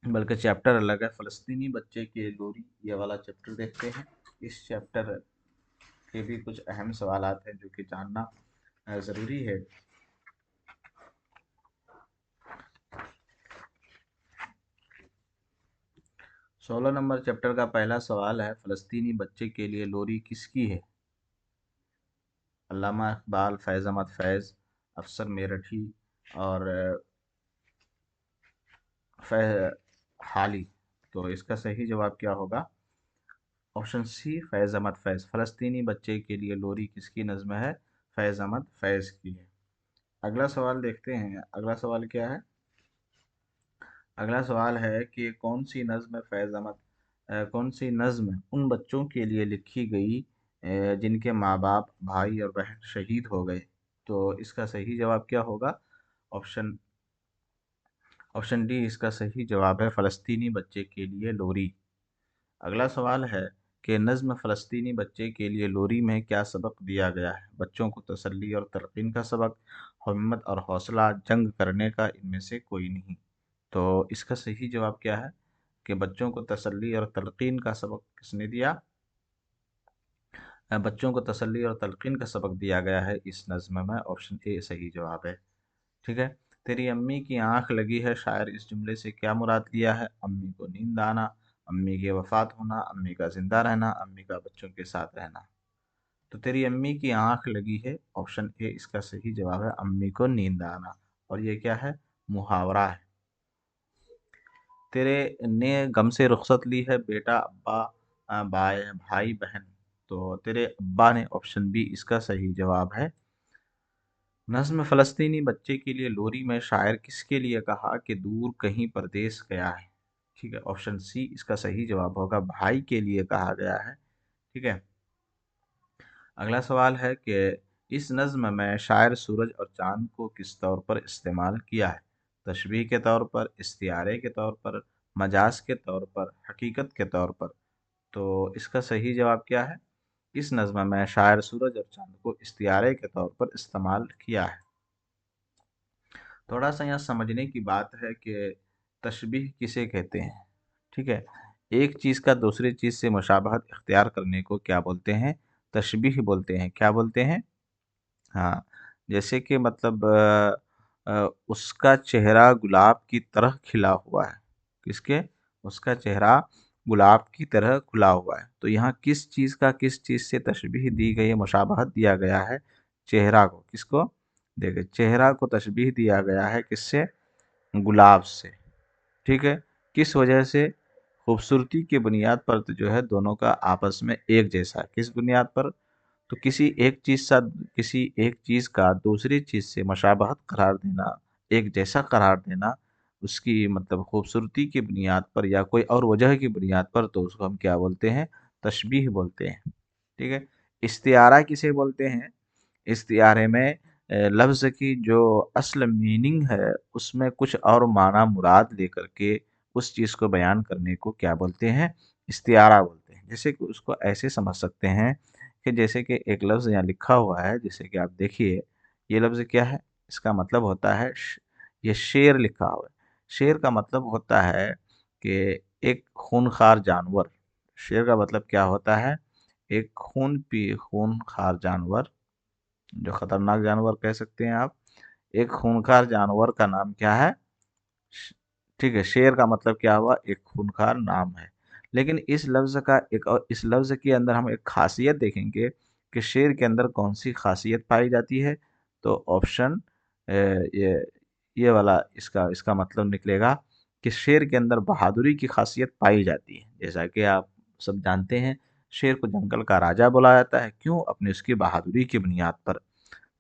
बल्कि चैप्टर अलग है, फ़लस्तीनी बच्चे की लोरी, ये वाला चैप्टर देखते हैं। इस चैप्टर के भी कुछ अहम सवालात हैं जो कि जानना ज़रूरी है। 16 नंबर चैप्टर का पहला सवाल है, फ़लस्तीनी बच्चे के लिए लोरी किसकी है? अल्लामा इकबाल, फैज़ अहमद फैज़, अफसर मेरठी और फै हाली। तो इसका सही जवाब क्या होगा? ऑप्शन सी फैज़ अहमद फैज़। फ़लस्तीनी बच्चे के लिए लोरी किसकी नज़्म है? फैज़ अहमद फैज़ की है। अगला सवाल देखते हैं। अगला सवाल क्या है? अगला सवाल है कि कौन सी नज़्म फैज़ अहमद कौन सी नज़्म उन बच्चों के लिए लिखी गई जिनके माँ बाप, भाई और बहन शहीद हो गए? तो इसका सही जवाब क्या होगा? ऑप्शन ऑप्शन डी इसका सही जवाब है, फ़लस्तीनी बच्चे के लिए लोरी। अगला सवाल है कि नज़्म फ़लस्तीनी बच्चे के लिए लोरी में क्या सबक दिया गया है? बच्चों को तसल्ली और तलक़ीन का सबक, हिम्मत और हौसला, जंग करने का, इनमें से कोई नहीं। तो इसका सही जवाब क्या है कि बच्चों को तसल्ली और तलक़ीन का सबक किसने दिया? बच्चों को तसल्ली और तलक़ीन का सबक दिया गया है इस नज़्म में। ऑप्शन ए सही जवाब है। ठीक है, तेरी अम्मी की आंख लगी है, शायर इस जुमले से क्या मुराद लिया है? अम्मी को नींद आना, अम्मी की वफात होना, अम्मी का जिंदा रहना, अम्मी का बच्चों के साथ रहना। तो तेरी अम्मी की आंख लगी है, ऑप्शन ए इसका सही जवाब है, अम्मी को नींद आना। और ये क्या है? मुहावरा है। तेरे ने गम से रुखसत ली है, बेटा, अब्बा, भाई बहन। तो तेरे अब्बा ने, ऑप्शन बी इसका सही जवाब है। नज़्म फ़लस्तीनी बच्चे के लिए लोरी में शायर किसके लिए कहा कि दूर कहीं परदेस गया है? ठीक है, ऑप्शन सी इसका सही जवाब होगा, भाई के लिए कहा गया है। ठीक है, अगला सवाल है कि इस नज़्म में शायर सूरज और चांद को किस तौर पर इस्तेमाल किया है? तशबीह के तौर पर, इस्तिआरे के तौर पर, मजाज के तौर पर, हकीकत के तौर पर। तो इसका सही जवाब क्या है? इस नज़्म में शायर सूरज और चांद को इस्तिआरे के तौर पर इस्तेमाल किया है। थोड़ा सा यहाँ समझने की बात है कि तशबीह किसे कहते हैं। ठीक है, एक चीज़ का दूसरी चीज़ से मुशाबहत इख्तियार करने को क्या बोलते हैं? तशबीह बोलते हैं। क्या बोलते हैं? हाँ, जैसे कि मतलब उसका चेहरा गुलाब की तरह खिला हुआ है। किसके? उसका चेहरा गुलाब की तरह खुला हुआ है। तो यहाँ किस चीज़ का किस चीज़ से तशबीह दी गई है, मुशाबहत दिया गया है? चेहरा को। किसको? देखिए, चेहरा को तशबीह दिया गया है किससे? गुलाब से। ठीक है, किस वजह से? खूबसूरती की बुनियाद पर तो जो है दोनों का आपस में एक जैसा है। किस बुनियाद पर? तो किसी एक चीज़ का दूसरी चीज़ से मुशाबहत करार देना, एक जैसा करार देना, उसकी मतलब खूबसूरती की बुनियाद पर या कोई और वजह की बुनियाद पर, तो उसको हम क्या बोलते हैं? तशबीह बोलते हैं। ठीक है, इस्तिआरा किसे बोलते हैं? इस्तिआरे में लफ्ज़ की जो असल मीनिंग है उसमें कुछ और माना मुराद लेकर के उस चीज़ को बयान करने को क्या बोलते हैं? इस्तिआरा बोलते हैं। जैसे कि उसको ऐसे समझ सकते हैं कि जैसे कि एक लफ्ज़ यहाँ लिखा हुआ है, जैसे कि आप देखिए, ये लफ्ज़ क्या है? इसका मतलब होता है ये शेर लिखा हुआ है। शेर का मतलब होता है कि एक खूंखार जानवर। शेर का मतलब क्या होता है? एक खूनखार जानवर, जो खतरनाक जानवर कह सकते हैं आप, एक खूंखार जानवर का नाम क्या है? श- ठीक है, शेर का मतलब क्या हुआ? एक खूंखार नाम है। लेकिन इस लफ्ज का एक और इस लफ्ज के अंदर हम एक खासियत देखेंगे कि शेर के अंदर कौन सी खासियत पाई जाती है। तो ऑप्शन ये वाला इसका इसका मतलब निकलेगा कि शेर के अंदर बहादुरी की खासियत पाई जाती है। जैसा कि आप सब जानते हैं, शेर को जंगल का राजा बोला जाता है। क्यों? अपनी उसकी बहादुरी की बुनियाद पर।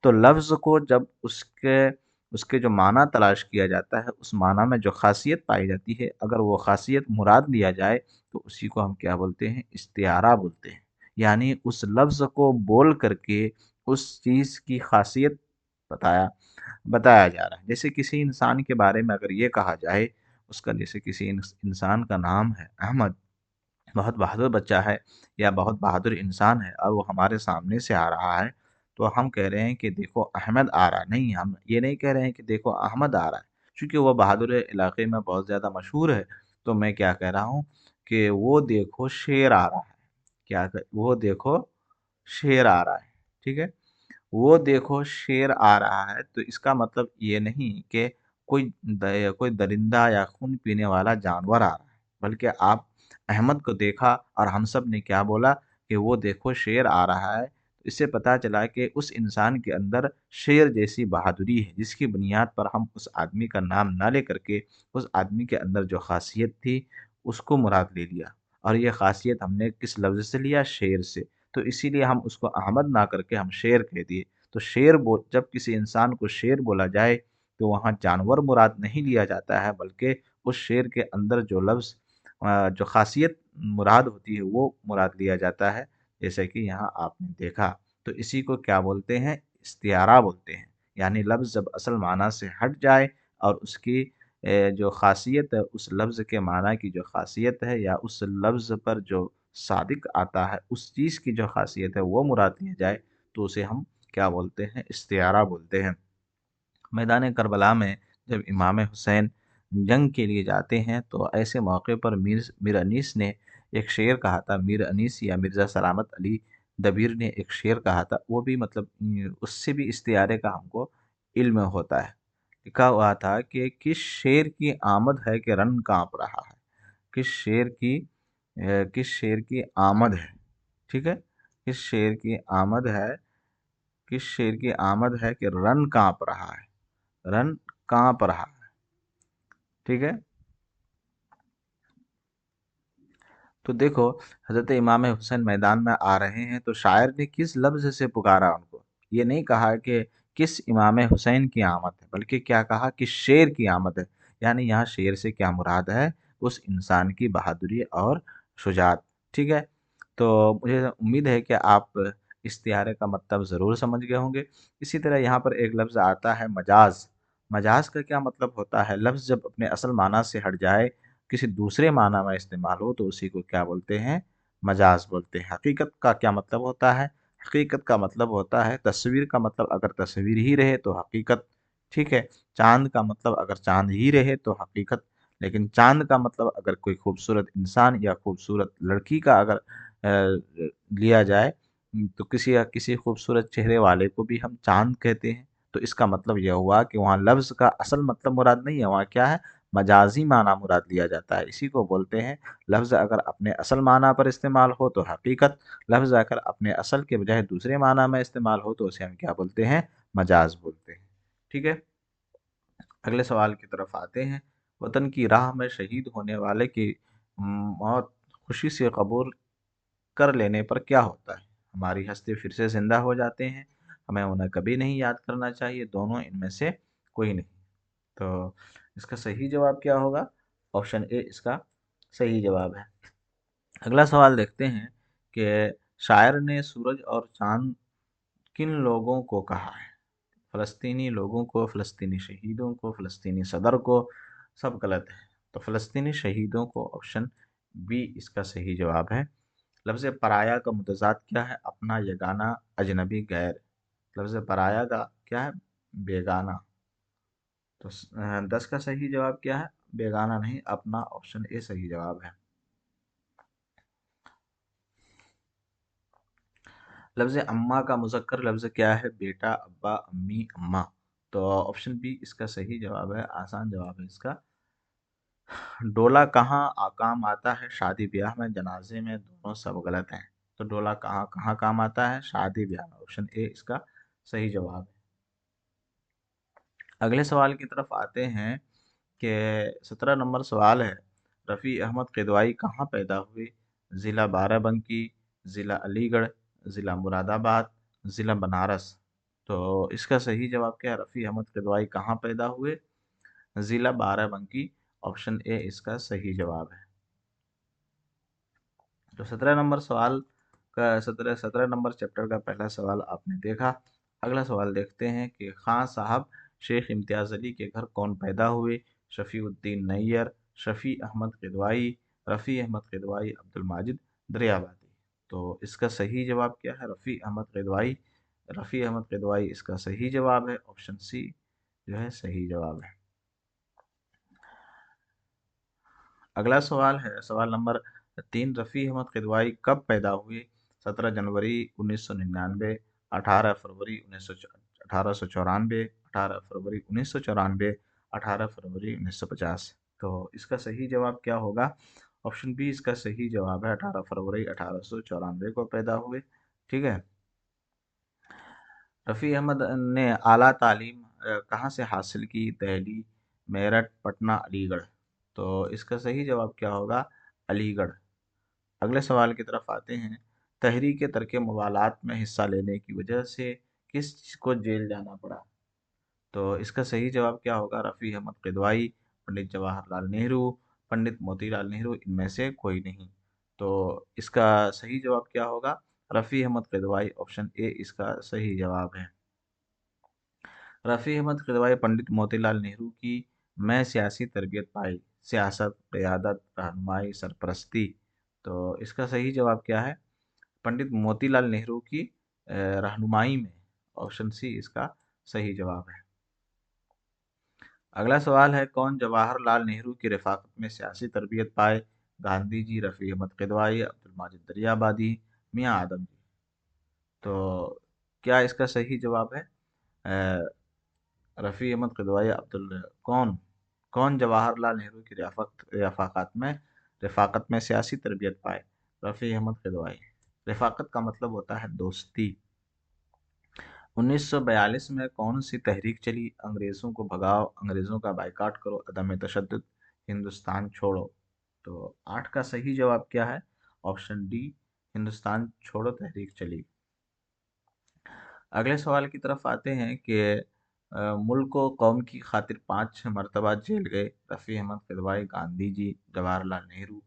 तो लफ्ज़ को जब उसके उसके जो माना तलाश किया जाता है, उस माना में जो ख़ासियत पाई जाती है, अगर वो ख़ासियत मुराद लिया जाए, तो उसी को हम क्या बोलते हैं? इस्तिआरा बोलते हैं। यानी उस लफ्ज़ को बोल करके उस चीज़ की ख़ासियत बताया बताया जा रहा है। जैसे किसी इंसान के बारे में अगर ये कहा जाए, उसका जैसे किसी इंसान का नाम है अहमद, बहुत बहादुर बच्चा है या बहुत बहादुर इंसान है और वो हमारे सामने से आ रहा है, तो हम कह रहे हैं कि देखो अहमद आ रहा है। नहीं, हम ये नहीं कह रहे हैं कि देखो अहमद आ रहा है, क्योंकि वो बहादुर इलाके में बहुत ज़्यादा मशहूर है। तो मैं क्या कह रहा हूँ कि वो देखो शेर आ रहा है। वो देखो शेर आ रहा है। ठीक है, वो देखो शेर आ रहा है, तो इसका मतलब ये नहीं कि कोई दरिंदा या खून पीने वाला जानवर आ रहा है, बल्कि आप अहमद को देखा और हम सब ने क्या बोला कि वो देखो शेर आ रहा है। तो इससे पता चला कि उस इंसान के अंदर शेर जैसी बहादुरी है, जिसकी बुनियाद पर हम उस आदमी का नाम ना लेकर के उस आदमी के अंदर जो खासियत थी उसको मुराद ले लिया। और ये खासियत हमने किस लफ्ज़ से लिया? शेर से। तो इसीलिए हम उसको अहमद ना करके हम शेर कह दिए। तो जब किसी इंसान को शेर बोला जाए, तो वहाँ जानवर मुराद नहीं लिया जाता है, बल्कि उस शेर के अंदर जो लफ्ज़ जो ख़ासियत मुराद होती है वो मुराद लिया जाता है। जैसे कि यहाँ आपने देखा, तो इसी को क्या बोलते हैं? इस्तिआरा बोलते हैं। यानी लफ्ज़ जब असल माना से हट जाए और उसकी जो ख़ासियत है, उस लफ्ज़ के माना की जो ख़ासियत है या उस लफ्ज़ पर जो सादिक आता है, उस चीज़ की जो ख़ासियत है वो मुराद लिया जाए, तो उसे हम क्या बोलते हैं? इस्तिआरा बोलते हैं। मैदान करबला में जब इमाम हुसैन जंग के लिए जाते हैं, तो ऐसे मौके पर मीर अनीस ने एक शेर कहा था। मीर अनीस या मिर्ज़ा सलामत अली दबीर ने एक शेर कहा था, वो भी मतलब उससे भी इस्तिआरे का हमको इल्म होता है। लिखा हुआ था कि किस शेर की आमद है कि रन काँप रहा है। किस शेर की आमद है, ठीक है? किस शेर की आमद है किस शेर की आमद है कि रन काँप रहा है, रन काँप रहा है। ठीक है, तो देखो, हज़रत इमाम हुसैन मैदान में आ रहे हैं, तो शायर ने किस लफ्ज़ से पुकारा उनको? ये नहीं कहा कि किस इमाम हुसैन की आमद है, बल्कि क्या कहा कि शेर की आमद है। यानी यहाँ शेर से क्या मुराद है? उस इंसान की बहादुरी और शुजाअत। ठीक है? तो मुझे उम्मीद है कि आप इस्तिआरे का मतलब ज़रूर समझ गए होंगे। इसी तरह यहाँ पर एक लफ्ज़ आता है मजाज़। मजाज़ का क्या मतलब होता है? लफ्ज़ जब अपने असल माना से हट जाए, किसी दूसरे माना में इस्तेमाल हो, तो उसी को क्या बोलते हैं? मजाज़ बोलते हैं। हकीकत का क्या मतलब होता है? हकीकत का मतलब होता है तस्वीर का मतलब अगर तस्वीर ही रहे तो हकीकत, ठीक है? चाँद का मतलब अगर चाँद ही रहे तो हकीकत, लेकिन चाँद का मतलब अगर कोई खूबसूरत इंसान या खूबसूरत लड़की का अगर लिया जाए, तो किसी खूबसूरत चेहरे वाले को भी हम चाँद कहते हैं। तो इसका मतलब यह हुआ कि वहाँ लफ्ज़ का असल मतलब मुराद नहीं है, वहाँ क्या है? मजाजी माना मुराद लिया जाता है। इसी को बोलते हैं, लफ्ज़ अगर अपने असल माना पर इस्तेमाल हो तो हकीकत, लफ्ज़ अगर अपने असल के बजाय दूसरे माना में इस्तेमाल हो तो उसे हम क्या बोलते हैं? मजाज बोलते हैं। ठीक है, अगले सवाल की तरफ आते हैं। वतन की राह में शहीद होने वाले की मौत खुशी से कबूल कर लेने पर क्या होता है? हमारी हस्ती फिर से जिंदा हो जाते हैं, हमें उन्हें कभी नहीं याद करना चाहिए, दोनों इनमें से कोई नहीं। तो इसका सही जवाब क्या होगा? ऑप्शन ए इसका सही जवाब है। अगला सवाल देखते हैं कि शायर ने सूरज और चांद किन लोगों को कहा है? फ़लस्तीनी लोगों को, फ़लस्तीनी शहीदों को, फ़लस्तीनी सदर को? सब गलत है। तो फ़लस्तीनी शहीदों को, ऑप्शन बी इसका सही जवाब है। लफ्ज़ पराया का मुतज़ाद क्या है? अपना, यगाना, अजनबी, गैर। लफ्ज़ पराया का क्या है? बेगाना। तो 10 का सही जवाब क्या है? बेगाना नहीं, अपना। ऑप्शन ए सही जवाब है। लफ्ज़ अम्मा का मुज़क्कर लफ्ज़ क्या है? बेटा, अब्बा, अम्मी, अम्मा। तो ऑप्शन बी इसका सही जवाब है, आसान जवाब है इसका। डोला कहाँ काम आता है? शादी-ब्याह में, जनाज़े में, दोनों सब गलत हैं। तो डोला कहाँ कहाँ काम आता है? शादी-ब्याह में। ऑप्शन ए इसका सही जवाब है। अगले सवाल की तरफ आते हैं कि 17 नंबर सवाल है, रफ़ी अहमद किदवाई कहाँ पैदा हुए? ज़िला बाराबंकी, ज़िला अलीगढ़, ज़िला मुरादाबाद, ज़िला बनारस। तो इसका सही जवाब क्या है? रफ़ी अहमद किदवाई कहाँ पैदा हुए? ज़िला बाराबंकी। ऑप्शन ए इसका सही जवाब है। तो 17 नंबर सवाल का 17 नंबर चैप्टर का पहला सवाल आपने देखा। अगला सवाल देखते हैं कि खां साहब शेख इम्तियाज़ अली के घर कौन पैदा हुए? शफ़ीउद्दीन नैयर, शफ़ी अहमद किदवाई, रफ़ी अहमद किदवाई, अब्दुल माजिद दरियाबादी। तो इसका सही जवाब क्या है? रफ़ी अहमद किदवाई। रफ़ी अहमद किदवाई इसका सही जवाब है। ऑप्शन सी जो है सही जवाब है। अगला सवाल है सवाल नंबर 3, रफ़ी अहमद किदवाई कब पैदा हुए? 17 जनवरी 1999, 18 फरवरी 1894, 18 फरवरी 1994, 18 फरवरी 1950। तो इसका सही जवाब क्या होगा? ऑप्शन बी इसका सही जवाब है, 18 फरवरी 1894 को पैदा हुए। ठीक है। रफ़ी अहमद ने आला तालीम कहाँ से हासिल की? दिल्ली, मेरठ, पटना, अलीगढ़। तो इसका सही जवाब क्या होगा? अलीगढ़। अगले सवाल की तरफ आते हैं, तहरीक तरक मवालात में हिस्सा लेने की वजह से किस को जेल जाना पड़ा? तो इसका सही जवाब क्या होगा? रफ़ी अहमद किदवाई, पंडित जवाहरलाल नेहरू, पंडित मोतीलाल नेहरू, इनमें से कोई नहीं। तो इसका सही जवाब क्या होगा? रफ़ी अहमद किदवाई। ऑप्शन ए इसका सही जवाब है। रफ़ी अहमद किदवाई पंडित मोतीलाल नेहरू की मैं सियासी तरबियत पाई, सियासत, क़यादत, रहनुमाई, सरपरस्ती। तो इसका सही जवाब क्या है? पंडित मोतीलाल नेहरू की रहनुमाई में। ऑप्शन सी इसका सही जवाब है। अगला सवाल है, कौन जवाहरलाल नेहरू की रफ़ाकत में सियासी तरबियत पाए? गांधी जी, रफ़ी अहमद किदवाई, अब्दुल माजिद दरियाबादी, मियाँ आदम जी। तो क्या इसका सही जवाब है? रफ़ी अहमद किदवाई, अब्दुल कौन कौन जवाहरलाल नेहरू की रफ़ाकत में सियासी तरबियत पाए? रफ़ी अहमद किदवाई। रफ़ाकत का मतलब होता है दोस्ती। 1942 में कौन सी तहरीक चली? अंग्रेज़ों को भगाओ, अंग्रेज़ों का बाइकाट करो, अदम तशद्दुद, हिंदुस्तान छोड़ो। तो 8 का सही जवाब क्या है? ऑप्शन डी हिंदुस्तान छोड़ो तहरीक चली। अगले सवाल की तरफ आते हैं कि मुल्क को कौम की खातिर 5 मरतबा जेल गए? रफ़ी अहमद किदवाई, गांधी जी, जवाहरलाल नेहरू,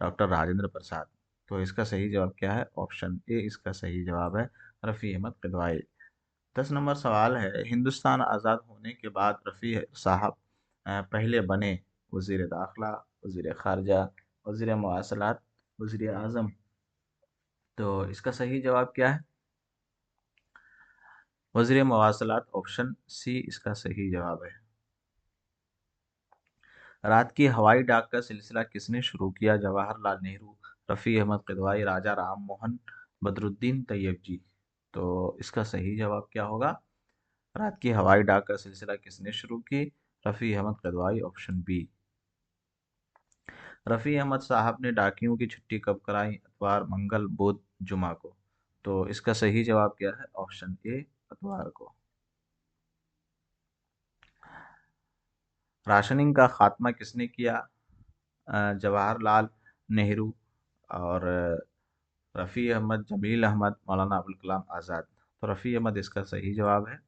डॉक्टर राजेंद्र प्रसाद। तो इसका सही जवाब क्या है? ऑप्शन ए इसका सही जवाब है, रफ़ी अहमद किदवाई। 10 नंबर सवाल है, हिंदुस्तान आज़ाद होने के बाद रफ़ी साहब पहले बने वज़ीर दाखिला, वज़ीर ख़ारजा, वज़ीर मवासलात, वज़ीर आज़म। तो इसका सही जवाब क्या है? वज़ीर मवासलात। ऑप्शन सी इसका सही जवाब है। रात की हवाई डाक का सिलसिला किसने शुरू किया? जवाहरलाल नेहरू, रफ़ी अहमद किदवाई, राजा राम मोहन, बदरुद्दीन तैयब जी। तो इसका सही जवाब क्या होगा? रात की हवाई डाक का सिलसिला किसने शुरू की? रफ़ी अहमद किदवाई। Option B. रफ़ी अहमद साहब ने डाकियों की छुट्टी कब कराई? इतवार, मंगल, बुध, जुमा को। तो इसका सही जवाब क्या है? ऑप्शन ए इतवार को। राशनिंग का खात्मा किसने किया? जवाहरलाल नेहरू और रफ़ी अहमद, जमील अहमद, मौलाना अबुल कलाम आज़ाद। तो रफ़ी अहमद इसका सही जवाब है।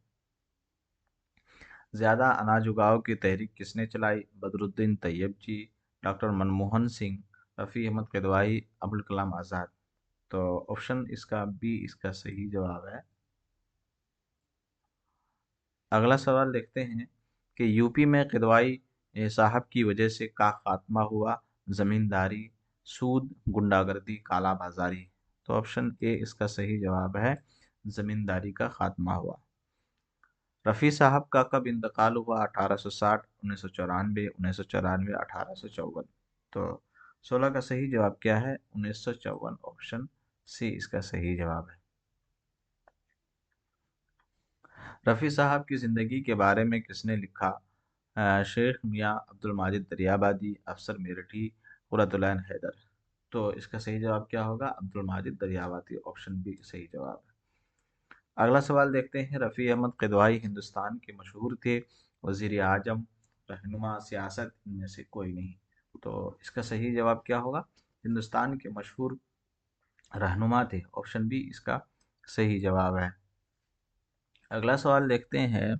ज़्यादा अनाज उगाओ की तहरीक किसने चलाई? बदरुद्दीन तैयब जी, डॉक्टर मनमोहन सिंह, रफ़ी अहमद किदवाई, अबुल कलाम आज़ाद। तो ऑप्शन इसका बी इसका सही जवाब है। अगला सवाल देखते हैं कि यूपी में किदवाई साहब की वजह से का खात्मा हुआ? जमींदारी, सूद, गुंडागर्दी, काला बाजारी। तो ऑप्शन ए इसका सही जवाब है, जमींदारी का खात्मा हुआ। रफ़ी साहब का कब इंतकाल हुआ? 1860, 1994, 1994, 1854। तो 16 का सही जवाब क्या है? 1954। ऑप्शन सी इसका सही जवाब है। रफ़ी साहब की ज़िंदगी के बारे में किसने लिखा? शेख मियाँ अब्दुल माजिद दरियाबादी, अफसर मेरठी, कुर्रतुल ऐन हैदर। तो इसका सही जवाब क्या होगा? अब्दुल माजिद दरियाबादी, ऑप्शन बी सही जवाब है। अगला सवाल देखते हैं। रफ़ी अहमद क़िदवाई हिंदुस्तान के मशहूर थे वज़ीर आज़म, रहनुमा सियासत, इनमें से कोई नहीं। तो इसका सही जवाब क्या होगा? हिंदुस्तान के मशहूर रहनुमा थे, ऑप्शन बी इसका सही जवाब है। अगला सवाल देखते हैं।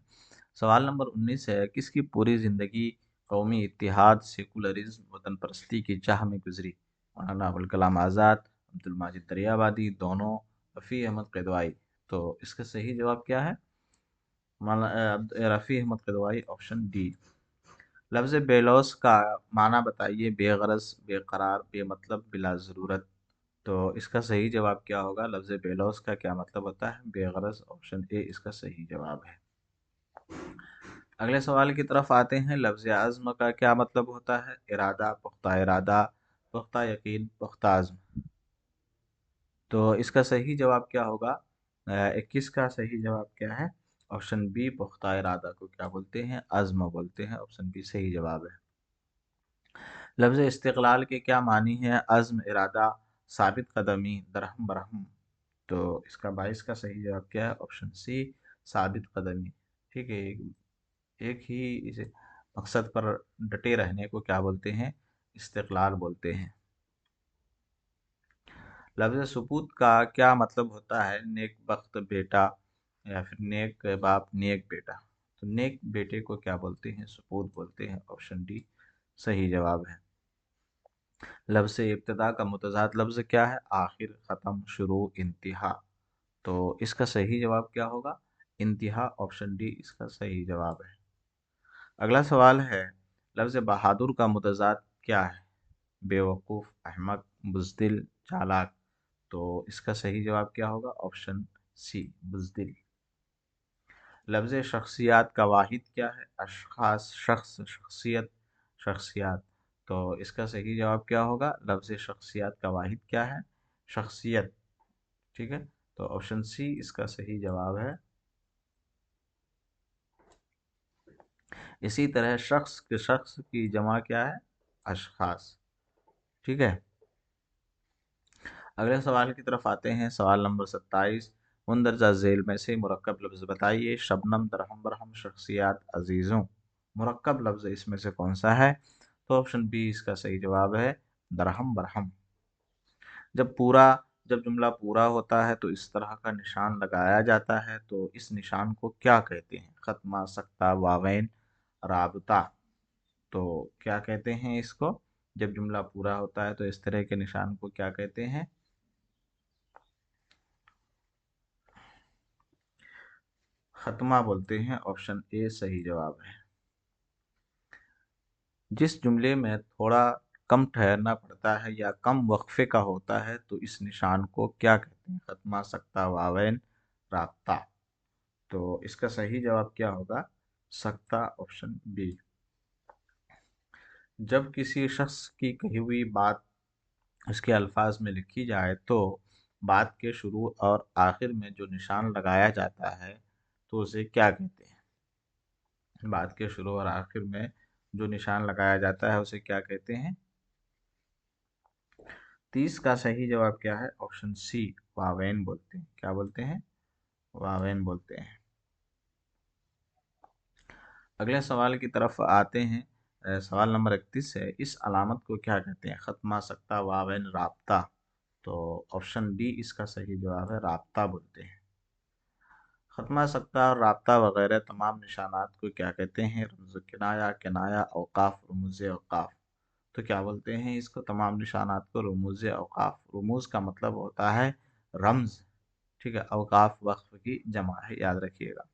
सवाल नंबर 19 है, किसकी पूरी ज़िंदगी कौमी इत्तेहाद, सेकुलरिज्म, वतन परस्ती की चाह में गुजरी? मौलाना अबुल कलाम आज़ाद, अब्दुल माजिद दरियाबादी, दोनों, रफ़ी अहमद क़िदवाई। तो इसका सही जवाब क्या है? Rafi Ahmed Kidwai, option D. लफ्ज़ बेलौस का माना बताइए। बेगरज, बेकरार, बेमतलब, बिला ज़रूरत। तो इसका सही जवाब क्या होगा? लफ्ज़ बेलौस का क्या मतलब होता है? बेगरज, ऑप्शन ए इसका सही जवाब है। अगले सवाल की तरफ आते हैं। लफ्ज़ आज़्म का क्या मतलब होता है? इरादा, पुख्ता यकीन, पुख्ता आज़्म। तो इसका सही जवाब क्या होगा? 21 का सही जवाब क्या है? ऑप्शन बी, पुख्ता इरादा को क्या बोलते हैं? अज़्म बोलते हैं, ऑप्शन बी सही जवाब है। लफ्ज़ इस्तिक़लाल के क्या मानी है? अज़्म, इरादा, साबित कदमी, दरहम बरहम। तो इसका 22 का सही जवाब क्या है? ऑप्शन सी, साबित कदमी। ठीक है, एक ही इसे मकसद पर डटे रहने को क्या बोलते हैं? इस्तिक़लाल बोलते हैं। लफ्ज़ सुपूत का क्या मतलब होता है? नेक बख्त बेटा, या फिर नेक बाप, नेक बेटा। तो नेक बेटे को क्या बोलते हैं? सुपूत बोलते हैं, ऑप्शन डी सही जवाब है। लफ्ज़ इब्तिदा का मुतज़ाद लफ्ज़ क्या है? आखिर, ख़त्म, शुरू, इंतहा। तो इसका सही जवाब क्या होगा? इंतहा, ऑप्शन डी इसका सही जवाब है। अगला सवाल है। लफ्ज़ बहादुर का मुतज़ाद क्या है? बेवकूफ़, अहमक, बुज़दिल, चालाक। तो इसका सही जवाब क्या होगा? ऑप्शन सी, बुज़दिल। लफ्ज़ शख्सियात का वाहिद क्या है? अशख़ास, शख्स, शख्सियत, शख्सियात। तो इसका सही जवाब क्या होगा? लफ्ज़ शख्सियात का वाहिद क्या है? शख्सियत। ठीक है, तो ऑप्शन सी इसका सही जवाब है। इसी तरह शख्स की जमा क्या है? अशख़ास। ठीक है, अगले सवाल की तरफ आते हैं। सवाल नंबर 27। मुंदरजा झेल में से मुरक्कब लफ्ज़ बताइए। शबनम, दरहम बरहम, शख्सियात, अजीज़ों। मुरक्कब लफ्ज़ इसमें से कौन सा है? तो ऑप्शन बी इसका सही जवाब है, दरहम बरहम। जब पूरा जब जुमला पूरा होता है तो इस तरह का निशान लगाया जाता है, तो इस निशान को क्या कहते हैं? खत्मा, सख्ता, वावैन, राबता। तो क्या कहते हैं इसको? जब जुमला पूरा होता है तो इस तरह के निशान को क्या कहते हैं? खत्मा बोलते हैं, ऑप्शन ए सही जवाब है। जिस जुमले में थोड़ा कम ठहरना पड़ता है या कम वक्फे का होता है तो इस निशान को क्या कहते हैं? खत्मा, सख्ता, वावैन, राब्ता। तो इसका सही जवाब क्या होगा? सख्ता, ऑप्शन बी। जब किसी शख्स की कही हुई बात उसके अल्फाज में लिखी जाए तो बात के शुरू और आखिर में जो निशान लगाया जाता है तो उसे क्या कहते हैं? बात के शुरू और आखिर में जो निशान लगाया जाता है उसे क्या कहते हैं? 30 का सही जवाब क्या है? ऑप्शन सी, वावेन बोलते हैं। क्या बोलते हैं? वावेन बोलते हैं। अगले सवाल की तरफ आते हैं। सवाल नंबर 31 है। इस अलामत को क्या कहते हैं? खत्मा, सख्ता, वावेन, राब्ता। तो ऑप्शन डी इसका सही जवाब है, राब्ता बोलते हैं। खत्मा, सख्ता और राब्ता वगैरह तमाम निशानात को क्या कहते हैं? रमज़ किनाया, किनाया, औकाफ, रमूज़ औकाफ। तो क्या बोलते हैं इसको? तमाम निशानात को रमूज़ औकाफ। रमूज़ का मतलब होता है रमज़। ठीक है, औकाफ वक्फ की जमा है, याद रखिएगा।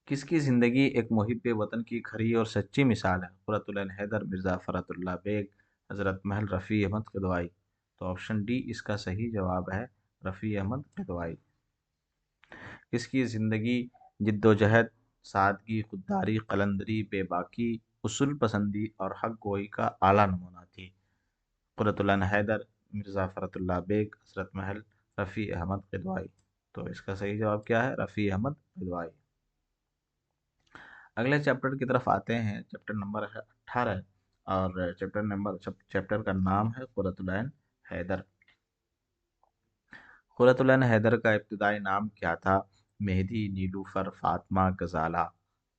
किसकी ज़िंदगी एक मुहिब वतन की खरी और सच्ची मिसाल है? कुर्रतुल ऐन हैदर, मिर्ज़ा फ़रतुल्लाह बेग, हज़रत महल, रफ़ी अहमद क़िदवाई। तो ऑप्शन डी इसका सही जवाब है, रफ़ी अहमद क़िदवाई। किसकी ज़िंदगी जिद्दोजहद, सादगी, खुददारी, कलंदरी, बेबाकी, उसूल पसंदी और हक गोई का आला नमूना थी? कुर्रतुल ऐन हैदर, मिर्ज़ा फ़रतुल्लाह बेग, हज़रत महल, रफ़ी अहमद क़िदवाई। तो इसका सही जवाब क्या है? रफ़ी अहमद बिदवाई। अगले चैप्टर की तरफ आते हैं। चैप्टर नंबर है 18 और चैप्टर का नाम है कुरतुलैन हैदर। कुरतुलैन हैदर का इब्तिदाई नाम क्या था? मेहदी, नीलूफर, फातिमा, गजाला।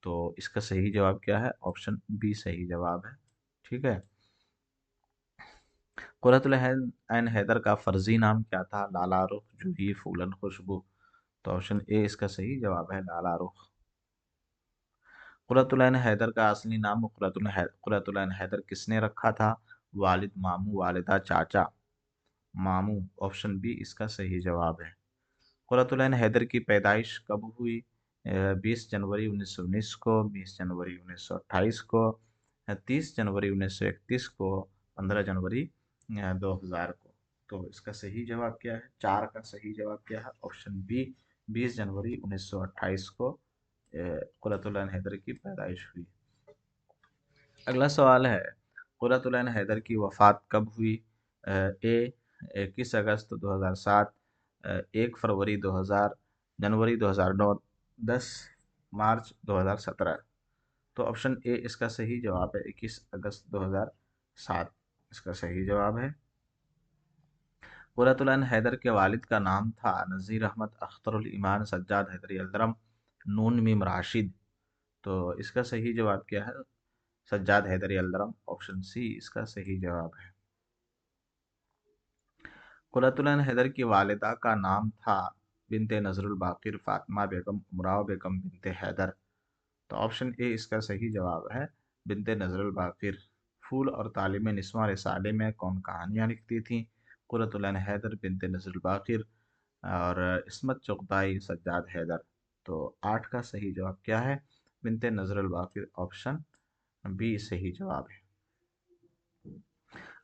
तो इसका सही जवाब क्या है? ऑप्शन बी सही जवाब है। ठीक है। कुरतुलैन हैदर का फर्जी नाम क्या था? लाला रुख, जूही, फूलन, खुशबू। तो ऑप्शन ए इसका सही जवाब है, लाला रुख। कुरतुलैन हैदर का असली नाम कुरतुलैन हैदर किसने रखा था? वालिद, मामू, वालिदा, चाचा। मामू, ऑप्शन बी इसका सही जवाब है। कुरतुलैन हैदर की पैदाइश कब हुई? 20 जनवरी 1919 को, 20 जनवरी 1928 को, 30 जनवरी 1931 को, 15 जनवरी 2000 को। तो इसका सही जवाब क्या है? चार का सही जवाब क्या है? ऑप्शन बी, 20 जनवरी 1928 को कुरतुलैन हैदर की पैदाइश हुई। अगला सवाल है, कुरतुलैन हैदर की वफ़ात कब हुई? ए 21 अगस्त 2007, 1 फरवरी 2000, जनवरी 2009, 10 मार्च 2017। तो ऑप्शन ए इसका सही जवाब है, 21 अगस्त 2007 इसका सही जवाब है। कुरतुलैन हैदर के वालिद का नाम था नज़ीर अहमद, अख्तरुल ईमान, सज्जाद हैदरी अलदरम, नून मीम राशिद। तो इसका सही जवाब क्या है? सज्जाद हैदरी अलदरम, ऑप्शन सी इसका सही जवाब है। कुरतुलैन हैदर की वालिदा का नाम था बिनते नजरुल बाकिर, फातिमा बेगम, उमराव बेगम बिनते हैदर। तो ऑप्शन ए इसका सही जवाब है, बिनते नजरुल बाकिर। फूल और तालीम निस्वां रिसाले में कौन कहानियाँ लिखती थी? कुरतुलैन हैदर, बिनते नजरुल बाकिर और इस्मत चुगताई, सज्जाद हैदर। तो 8 का सही जवाब क्या है? बिनते नजरुल बाकिर, ऑप्शन बी सही जवाब है।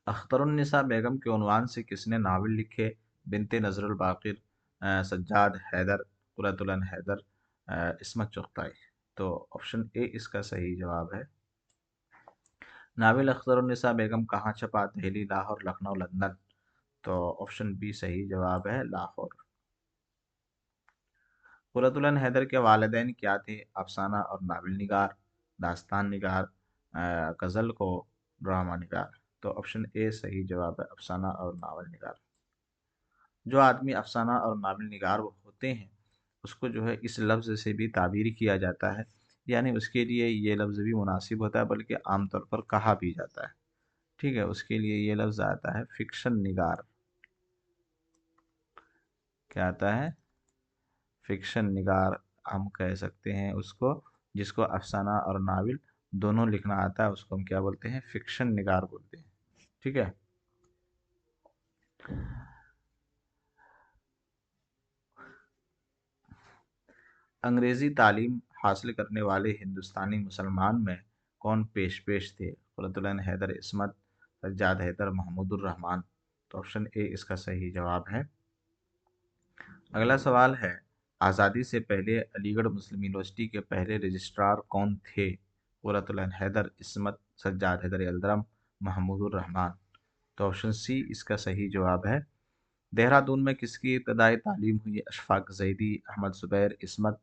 अख्तरुन्निसा बेगम के उन्वान से किसने नावल लिखे? बिनते नजरुल बाकिर, सज्जाद हैदर, कुरतुलैन हैदर, इस्मत चुगताई। तो ऑप्शन ए इसका सही जवाब है। नावल अख्तरुन्निसा बेगम कहाँ छपा? दिल्ली, लाहौर, लखनऊ, लंदन। तो ऑप्शन बी सही जवाब है, लाहौर। कुरतुलैन हैदर के वालिदैन क्या थे? अफसाना और नावल निगार, दास्तान निगार, गज़ल को ड्रामा निगार। तो ऑप्शन ए सही जवाब है, अफसाना और नावल निगार। जो आदमी अफसाना और नावल निगार होते हैं उसको जो है इस लफ्ज़ से भी ताबीर किया जाता है, यानी उसके लिए ये लफ्ज़ भी मुनासिब होता है, बल्कि आमतौर पर कहा भी जाता है। ठीक है, उसके लिए ये लफ्ज़ आता है फिक्शन निगार। क्या आता है? फिक्शन निगार हम कह सकते हैं उसको, जिसको अफसाना और नावल दोनों लिखना आता है उसको हम क्या बोलते हैं? फिक्शन निगार बोलते हैं। ठीक है। अंग्रेजी तालीम हासिल करने वाले हिंदुस्तानी मुसलमान में कौन पेश पेश थे? कुरतुलैन हैदर, इस्मत, सज्जाद हैदर, महमूदुर रहमान। तो ऑप्शन ए इसका सही जवाब है। अगला सवाल है, आज़ादी से पहले अलीगढ़ मुस्लिम यूनिवर्सिटी के पहले रजिस्ट्रार कौन थे? कुरतुलैन हैदर, इस्मत, सज्जाद हैदर अलदरम, महमूदुर रहमान। तो ऑप्शन सी इसका सही जवाब है। देहरादून में किसकी इब्तदाई तालीम हुई? अशफाक ज़ैदी, अहमद ज़ुबैर, इस्मत,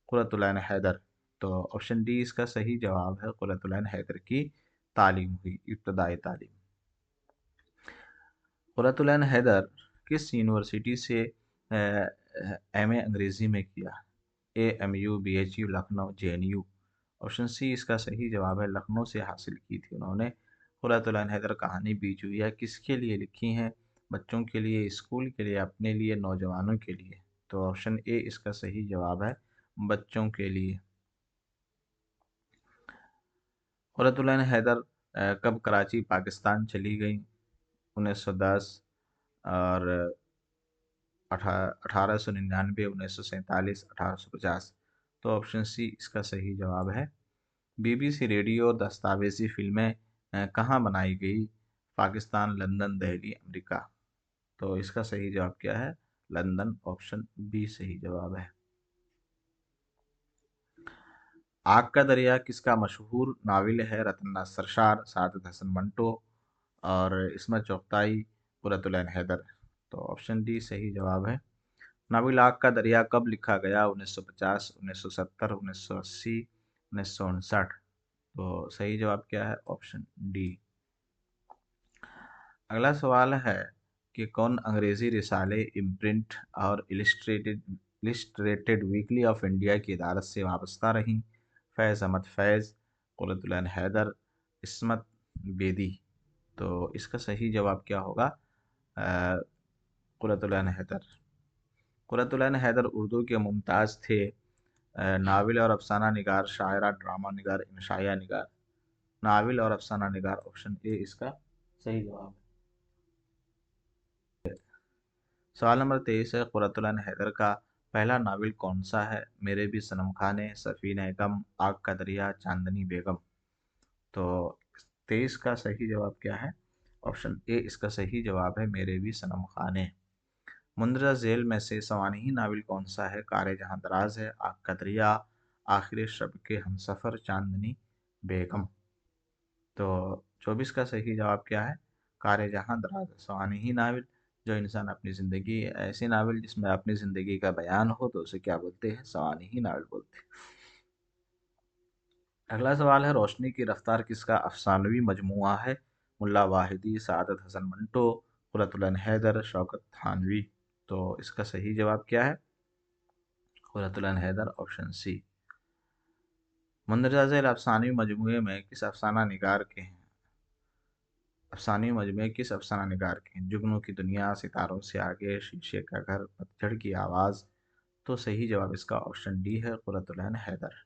कुरतुलैन हैदर। तो ऑप्शन डी इसका सही जवाब है, कुरतुलैन हैदर की तालीम हुई, इब्तदाई तालीम। कुरतुलैन हैदर किस यूनिवर्सिटी से एमए अंग्रेज़ी में किया? AMU, BHU, Lucknow, JNU। Option C इसका सही जवाब है, लखनऊ से हासिल की थी उन्होंने। कुरतुलैन हैदर कहानी बीजुइया किसके लिए लिखी हैं? बच्चों के लिए, स्कूल के लिए, अपने लिए, नौजवानों के लिए। तो ऑप्शन ए इसका सही जवाब है, बच्चों के लिए। कुरतुलैन हैदर कब कराची पाकिस्तान चली गई? 1910 और 1899, 1947, 1850। तो ऑप्शन सी इसका सही जवाब है। BBC रेडियो दस्तावेजी फिल्में कहाँ बनाई गई? Pakistan, London, Delhi, America. तो इसका सही जवाब क्या है? लंदन, ऑप्शन बी सही जवाब है। आग का दरिया किसका मशहूर नावल है? रतन सरशार, सादत हसन मंटो और इस्मत चुगताई, कुरतुलैन हैदर। तो ऑप्शन डी सही जवाब है। नाविल आग का दरिया कब लिखा गया? 1950, 1970, 1980, 1959। तो सही जवाब क्या है? Option D. अगला सवाल है कि कौन अंग्रेजी रिसाले, इम्प्रिंट और इलिस्ट्रेटेड वीकली ऑफ इंडिया की इदारत से वाबस्ता रहीं? फैज़ अहमद फैज़, कुरतुल हैदर, इस्मत बेदी। तो इसका सही जवाब क्या होगा? अ, कुरतुल हैदर। कुरतुल हैदर उर्दू के मुमताज़ थे नाविल और अफसाना निगार, शायरा, ड्रामा निगार, इंशाया निगार। नाविल और अफसाना निगार, ऑप्शन ए इसका सही जवाब है। सवाल नंबर 23 है, कुरतुल हैदर का पहला नावल कौन सा है? मेरे भी सनम खाने, सफीने गम, आग का दरिया, चांदनी बेगम। तो 23 का सही जवाब क्या है? ऑप्शन ए इसका सही जवाब है, मेरे भी सनम खाने। मुंदरजा झेल में से सवानही नावल कौन सा है? कारे जहां दराज है, आग का दरिया, आखिर शब के हमसफर, चांदनी बेगम। तो 24 का सही जवाब क्या है? कारे जहां दराज है। सवानी ही नावल जो इंसान अपनी ज़िंदगी, ऐसी नावल जिसमें अपनी ज़िंदगी का बयान हो तो उसे क्या बोलते हैं? सवानी ही नावल बोलते हैं। अगला सवाल है, रोशनी की रफ्तार किसका अफसानवी मजमुआ है? मुल्ला वाहिदी, सादत हसन मंटो, कुरतुल हैदर, शौकत थानवी। तो इसका सही जवाब क्या है? Qurratul Haider, option C. मंदरजा झेल अफसानवी मजमुए में किस अफसाना निगार के हैं? अफसानी मजमे किस अफसाना निगार के हैं? जुगनू की दुनिया, सितारों से आगे, शीशे का घर, पतझड़ की आवाज़। तो सही जवाब इसका ऑप्शन डी है, कुरतुल हैदर।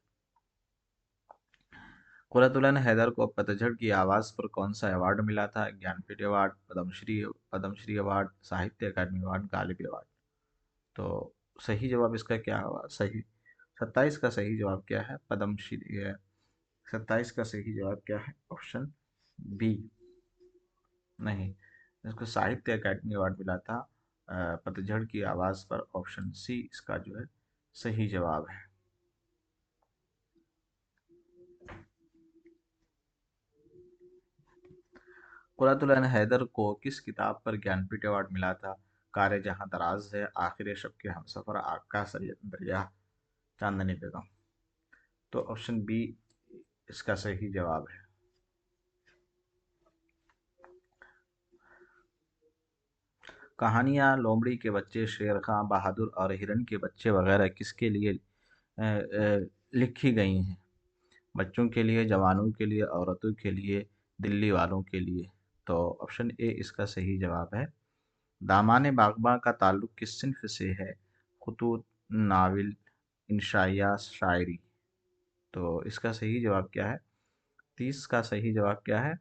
कुरतुल हैदर को पतझड़ की आवाज़ पर कौन सा अवार्ड मिला था? ज्ञानपीठ अवार्ड, पद्मश्री अवार्ड, साहित्य अकादमी अवार्ड, गालिब अवार्ड। तो सही जवाब इसका क्या होगा? सही 27 का सही जवाब क्या है? पद्मश्री। 27 का सही जवाब क्या है? Option B. नहीं, इसको साहित्य अकादमी अवार्ड मिला था पतझड़ की आवाज़ पर। ऑप्शन सी इसका जो है सही जवाब है। कुरातुल हैदर को किस किताब पर ज्ञानपीठ अवार्ड मिला था? कारे जहां दराज है, आखिर शब के हमसफर, आग का दरिया, चांदनी बेगम। तो ऑप्शन बी इसका सही जवाब है। कहानियाँ लोमड़ी के बच्चे, शेर खां, बहादुर और हिरन के बच्चे वगैरह किसके लिए लिखी गई हैं? बच्चों के लिए, जवानों के लिए, औरतों के लिए, दिल्ली वालों के लिए। तो ऑप्शन ए इसका सही जवाब है। दामाने बागबां का ताल्लुक किस सिन्फ से है? खुतूत, नावल, इंशाइया, शायरी। तो इसका सही जवाब क्या है? 30 का सही जवाब क्या है?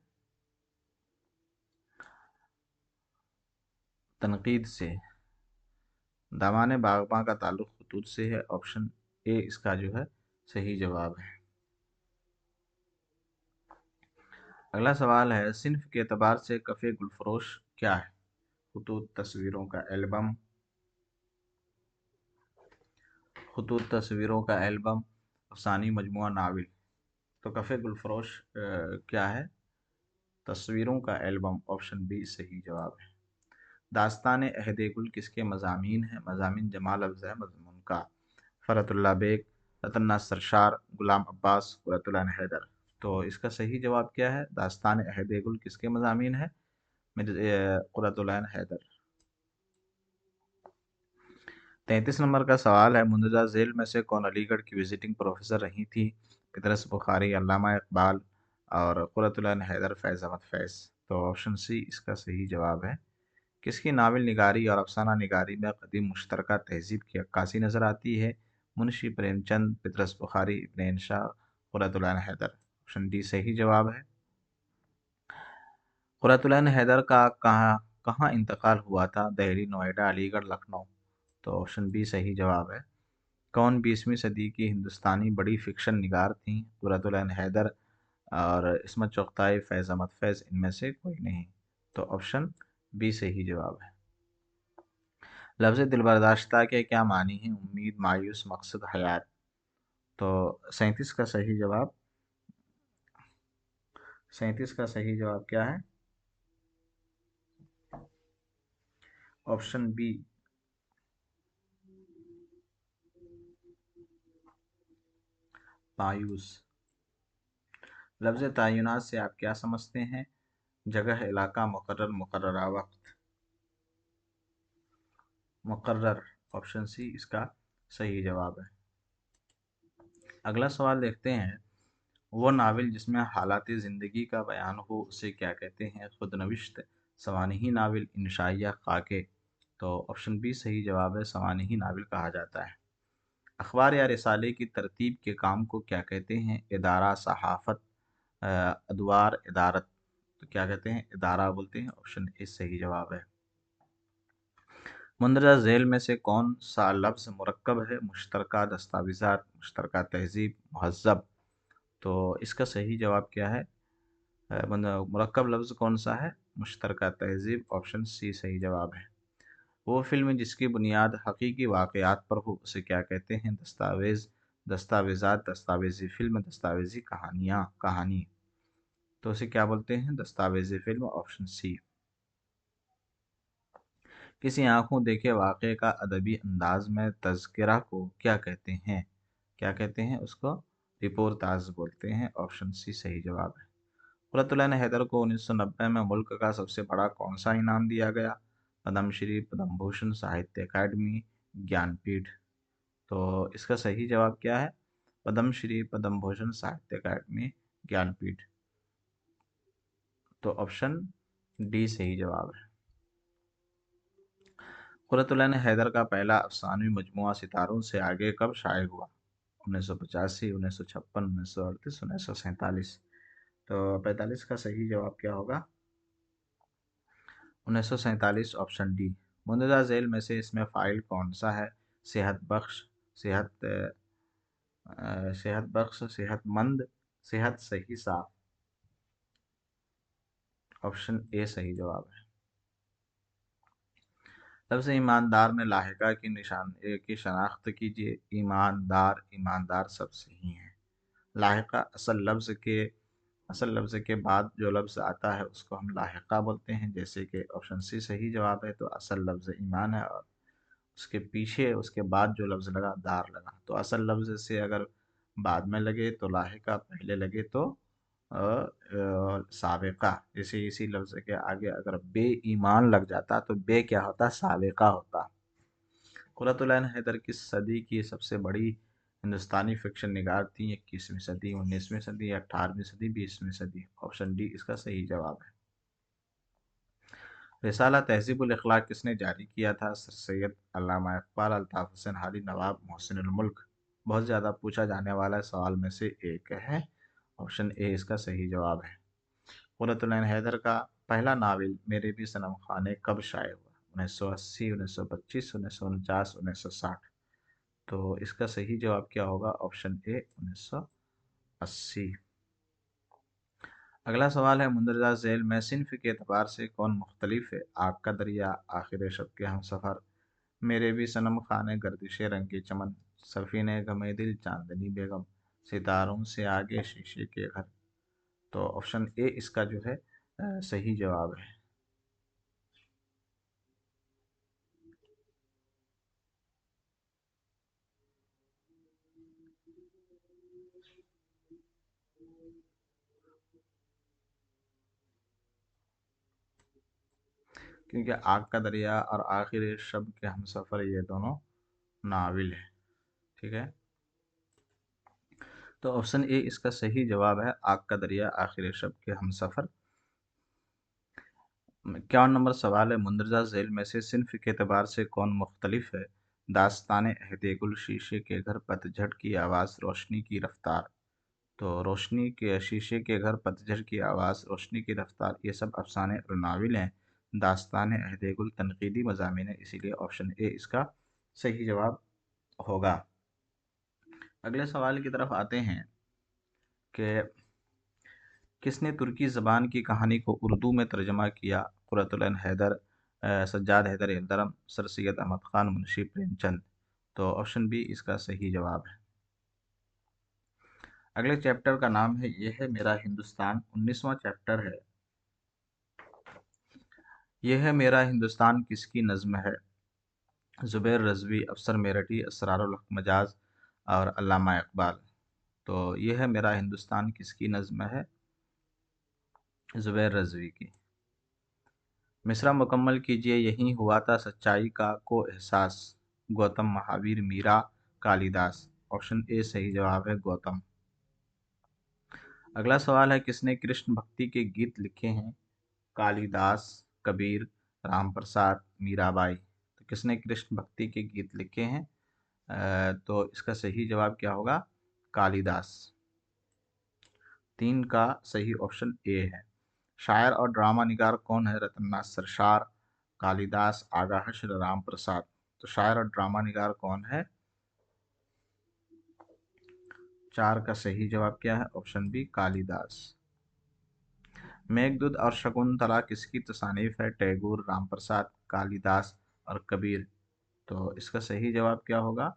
तनकीद से। दामाने बागबां का ताल्लुक खुतूत से है। ऑप्शन ए इसका जो है सही जवाब है। अगला सवाल है, सिन्फ के एतबार से कफ़े गुलफरोश क्या है? खुतूत, तस्वीरों का एल्बम, खुतूत तस्वीरों का एल्बम, अफसानी मजमुआ, नावल। तो कफ़े गुलफरोश क्या है? तस्वीरों का एल्बम। ऑप्शन बी सही जवाब है। दास्तान अहद गुल किसके मज़ामीन है? मज़ामीन जमाल अफ़ज़ मज़मून का, फ़रतुल्लाह बेग, रतन्ना सरशार, गुलाम अब्बास, कुरतुल हैदर। तो इसका सही जवाब क्या है? दास्तान अहद गुल किसके मज़ामीन है? कुरतुल हैदर। 33 नंबर का सवाल है, मुंदरजा झेल में से कौन अलीगढ़ की विजिटिंग प्रोफेसर रही थी? इदरस बुखारी, अल्लामा इकबाल और कुरतुल हैदर, फैज़ अहमद फैज़। तो ऑप्शन सी इसका सही जवाब है। किसकी नावल निगारी और अफसाना निगारी में कदीम मुश्तरका तहजीब की अक्कासी नज़र आती है? मुंशी प्रेमचंद, बिदरस बुखारी, इब्न इंशा, कुरतुल हैदर। ऑप्शन डी सही जवाब है। कुरतुल हैदर का कहाँ कहाँ इंतकाल हुआ था? दिल्ली, नोएडा, अलीगढ़, लखनऊ। तो ऑप्शन बी सही जवाब है। कौन 20वीं सदी की हिंदुस्तानी बड़ी फिक्शन निगार थीं? कुरतुल हैदर और इस्मत चुगताई, फैज़ अहमद फैज़, इनमें से कोई नहीं। तो ऑप्शन बी सही जवाब है। लफ्ज़ दिलबर्दाश्ता के क्या मानी हैं? उम्मीद, मायूस, मकसद, हयात। तो 37 का सही जवाब, 37 का सही जवाब क्या है? ऑप्शन बी तायूस। लफ्ज़ तय्युनात से आप क्या समझते हैं? जगह, इलाका, मुकर्रर, मुकर्ररा वक्त। मुकर्रर, ऑप्शन सी इसका सही जवाब है। अगला सवाल देखते हैं। वो नावल जिसमें हालात ज़िंदगी का बयान हो उसे क्या कहते हैं? खुदनविश्त, सवानही नावल, इंशाइया, खाके। तो ऑप्शन बी सही जवाब है, सवानही नावल कहा जाता है। अखबार या रिसाले की तरतीब के काम को क्या कहते हैं? इदारा, सहाफ़त, अदवार, इदारत। तो क्या कहते हैं? इदारा बोलते हैं। ऑप्शन ए सही जवाब है। मुंदरजा झेल में से कौन सा लफ्ज़ मुरक्कब है? मुश्तरका, दस्तावेज़ात, मुश्तरका तहज़ीब, मुहज़्ज़ब। तो इसका सही जवाब क्या है? मुरक्कब लफ्ज़ कौन सा है? मुश्तरका तहज़ीब। ऑप्शन सी सही जवाब है। वो फिल्म जिसकी बुनियाद हकीकी वाक़यात पर हो उसे क्या कहते हैं? दस्तावेज़, दस्तावेज़ात, दस्तावेज़ी फिल्म, दस्तावेज़ी कहानी। तो उसे क्या बोलते हैं? दस्तावेज़ी फिल्म। Option C. किसी आंखों देखे वाक़े का अदबी अंदाज में तज़किरा को क्या कहते हैं? क्या कहते हैं उसको? रिपोर्ताज बोलते हैं। ऑप्शन सी सही जवाब है। कुर्रतुल हैदर को 1990 में मुल्क का सबसे बड़ा कौन सा इनाम दिया गया? पद्मश्री, पद्म भूषण, साहित्य अकादमी, ज्ञानपीठ। तो इसका सही जवाब क्या है? पद्मश्री, पद्म भूषण, साहित्य अकादमी, ज्ञानपीठ। तो ऑप्शन डी सही जवाब है। कुर्रतुल हैदर का पहला अफसानवी मजमुआ सितारों से आगे कब शाये हुआ? 1985, 1956, 1938, 1947। तो 45 का सही जवाब क्या होगा? 1947, ऑप्शन डी। मुंदरजा झेल में से इसमें फ़ाइल कौन सा है? सेहत बख्श, सेहत सेहत बख्श, सेहतमंद, सेहत सही, साफ। ऑप्शन ए सही जवाब है। लफ्ज़ ईमानदार में लाहिका की की शनाख्त कीजिए। ईमानदार, ईमानदार सब सही हैं। लाहिका असल लफ्ज़ के बाद जो लफ्ज़ आता है उसको हम लाहिका बोलते हैं। जैसे कि ऑप्शन सी सही जवाब है। तो असल लफ्ज़ ईमान है और उसके पीछे उसके बाद जो लफ्ज़ लगा दार लगा। तो असल लफ्ज़ से अगर बाद में लगे तो लाहिका, पहले लगे तो साबिका। जैसे इसी लफ्ज़ के आगे अगर बे ईमान लग जाता तो बे क्या होता? साबिका होता। कुर्रतुल ऐन हैदर किस सदी की सबसे बड़ी हिंदुस्तानी फिक्शन निगार थी? 21वीं सदी, 19वीं सदी, 18वीं सदी, 20वीं सदी। ऑप्शन डी इसका सही जवाब है। रिसाला तहज़ीबुल अखलाक किसने जारी किया था? सर सैयद अल्लामा इकबाल, अल्ताफ़ हुसैन हादी, नवाब मोहसिनुल मुल्क। बहुत ज़्यादा पूछा जाने वाला सवाल में से एक है। ऑप्शन ए इसका सही जवाब है। कुर्रतुल ऐन हैदर का पहला नावल मेरे भी सनम खाने कब शाये हुआ? 1980, 1925, 1949, 1960। तो इसका सही जवाब क्या होगा? Option A 1980। अगला सवाल है। मुंदरजा झेल में सिन्फ के एतबार से कौन मुख्तलिफ है? आग का दरिया, आखिर शब के हमसफ़र, मेरे भी सनम खाने, गर्दिश रंग चमन, सफ़ीने गमे दिल, चांदनी बेगम, सितारों से आगे, शीशे के घर। तो ऑप्शन ए इसका जो है सही जवाब है। क्योंकि आग का दरिया और आखिर शब के हमसफ़र ये दोनों नाविल है। ठीक है। तो ऑप्शन ए इसका सही जवाब है, आग का दरिया, आखिर शब के हमसफ़र। 51 नंबर सवाल है। मुंदरजा झेल में से सिन्फ के एतबार से कौन मुख्तलिफ है? दास्तान अहद गुल, शीशे के घर, पतझड़ की आवाज़, रोशनी की रफ्तार। तो रोशनी के शीशे के घर, पतझड़ की आवाज़, रोशनी की रफ्तार, ये सब अफसाने और नाविल हैं। दास्तान अहद गुल तनकीदी मज़ामीन है, इसीलिए ऑप्शन ए इसका सही जवाब होगा। अगले सवाल की तरफ आते हैं कि किसने तुर्की ज़बान की कहानी को उर्दू में तर्जमा किया? कुर्रतुल ऐन हैदर, सज्जाद हैदर यलदरम, सर सैयद अहमद ख़ान, मुंशी प्रेमचंद। तो ऑप्शन बी इसका सही जवाब है। अगले चैप्टर का नाम है यह है मेरा हिंदुस्तान। 19वां चैप्टर है। यह है मेरा हिंदुस्तान किसकी नज़्म है? ज़ुबैर रज़वी, अफसर मेरठी, असरारुल हक मजाज और अल्लामा इकबाल। तो ये है मेरा हिंदुस्तान किसकी नज़्म है? ज़ुबैर रज़वी की। मिसरा मुकम्मल कीजिए, यही हुआ था सच्चाई का को एहसास। गौतम, महावीर, मीरा, कालिदास। ऑप्शन ए सही जवाब है, गौतम। अगला सवाल है, किसने कृष्ण भक्ति के गीत लिखे हैं? कालिदास, कबीर, राम प्रसाद, मीराबाई। तो किसने कृष्ण भक्ति के गीत लिखे हैं? तो इसका सही जवाब क्या होगा? कालिदास। 3 का सही ऑप्शन ए है। शायर और ड्रामा निगार कौन है? रतननाथ सरशार, कालिदास, आगा हश्र, राम प्रसाद। तो शायर और ड्रामा निगार कौन है? 4 का सही जवाब क्या है? Option B, Kalidas. मेघदूत और शकुंतला किसकी तसानीफ है? टैगोर, राम प्रसाद, कालिदास और कबीर। तो इसका सही जवाब क्या होगा?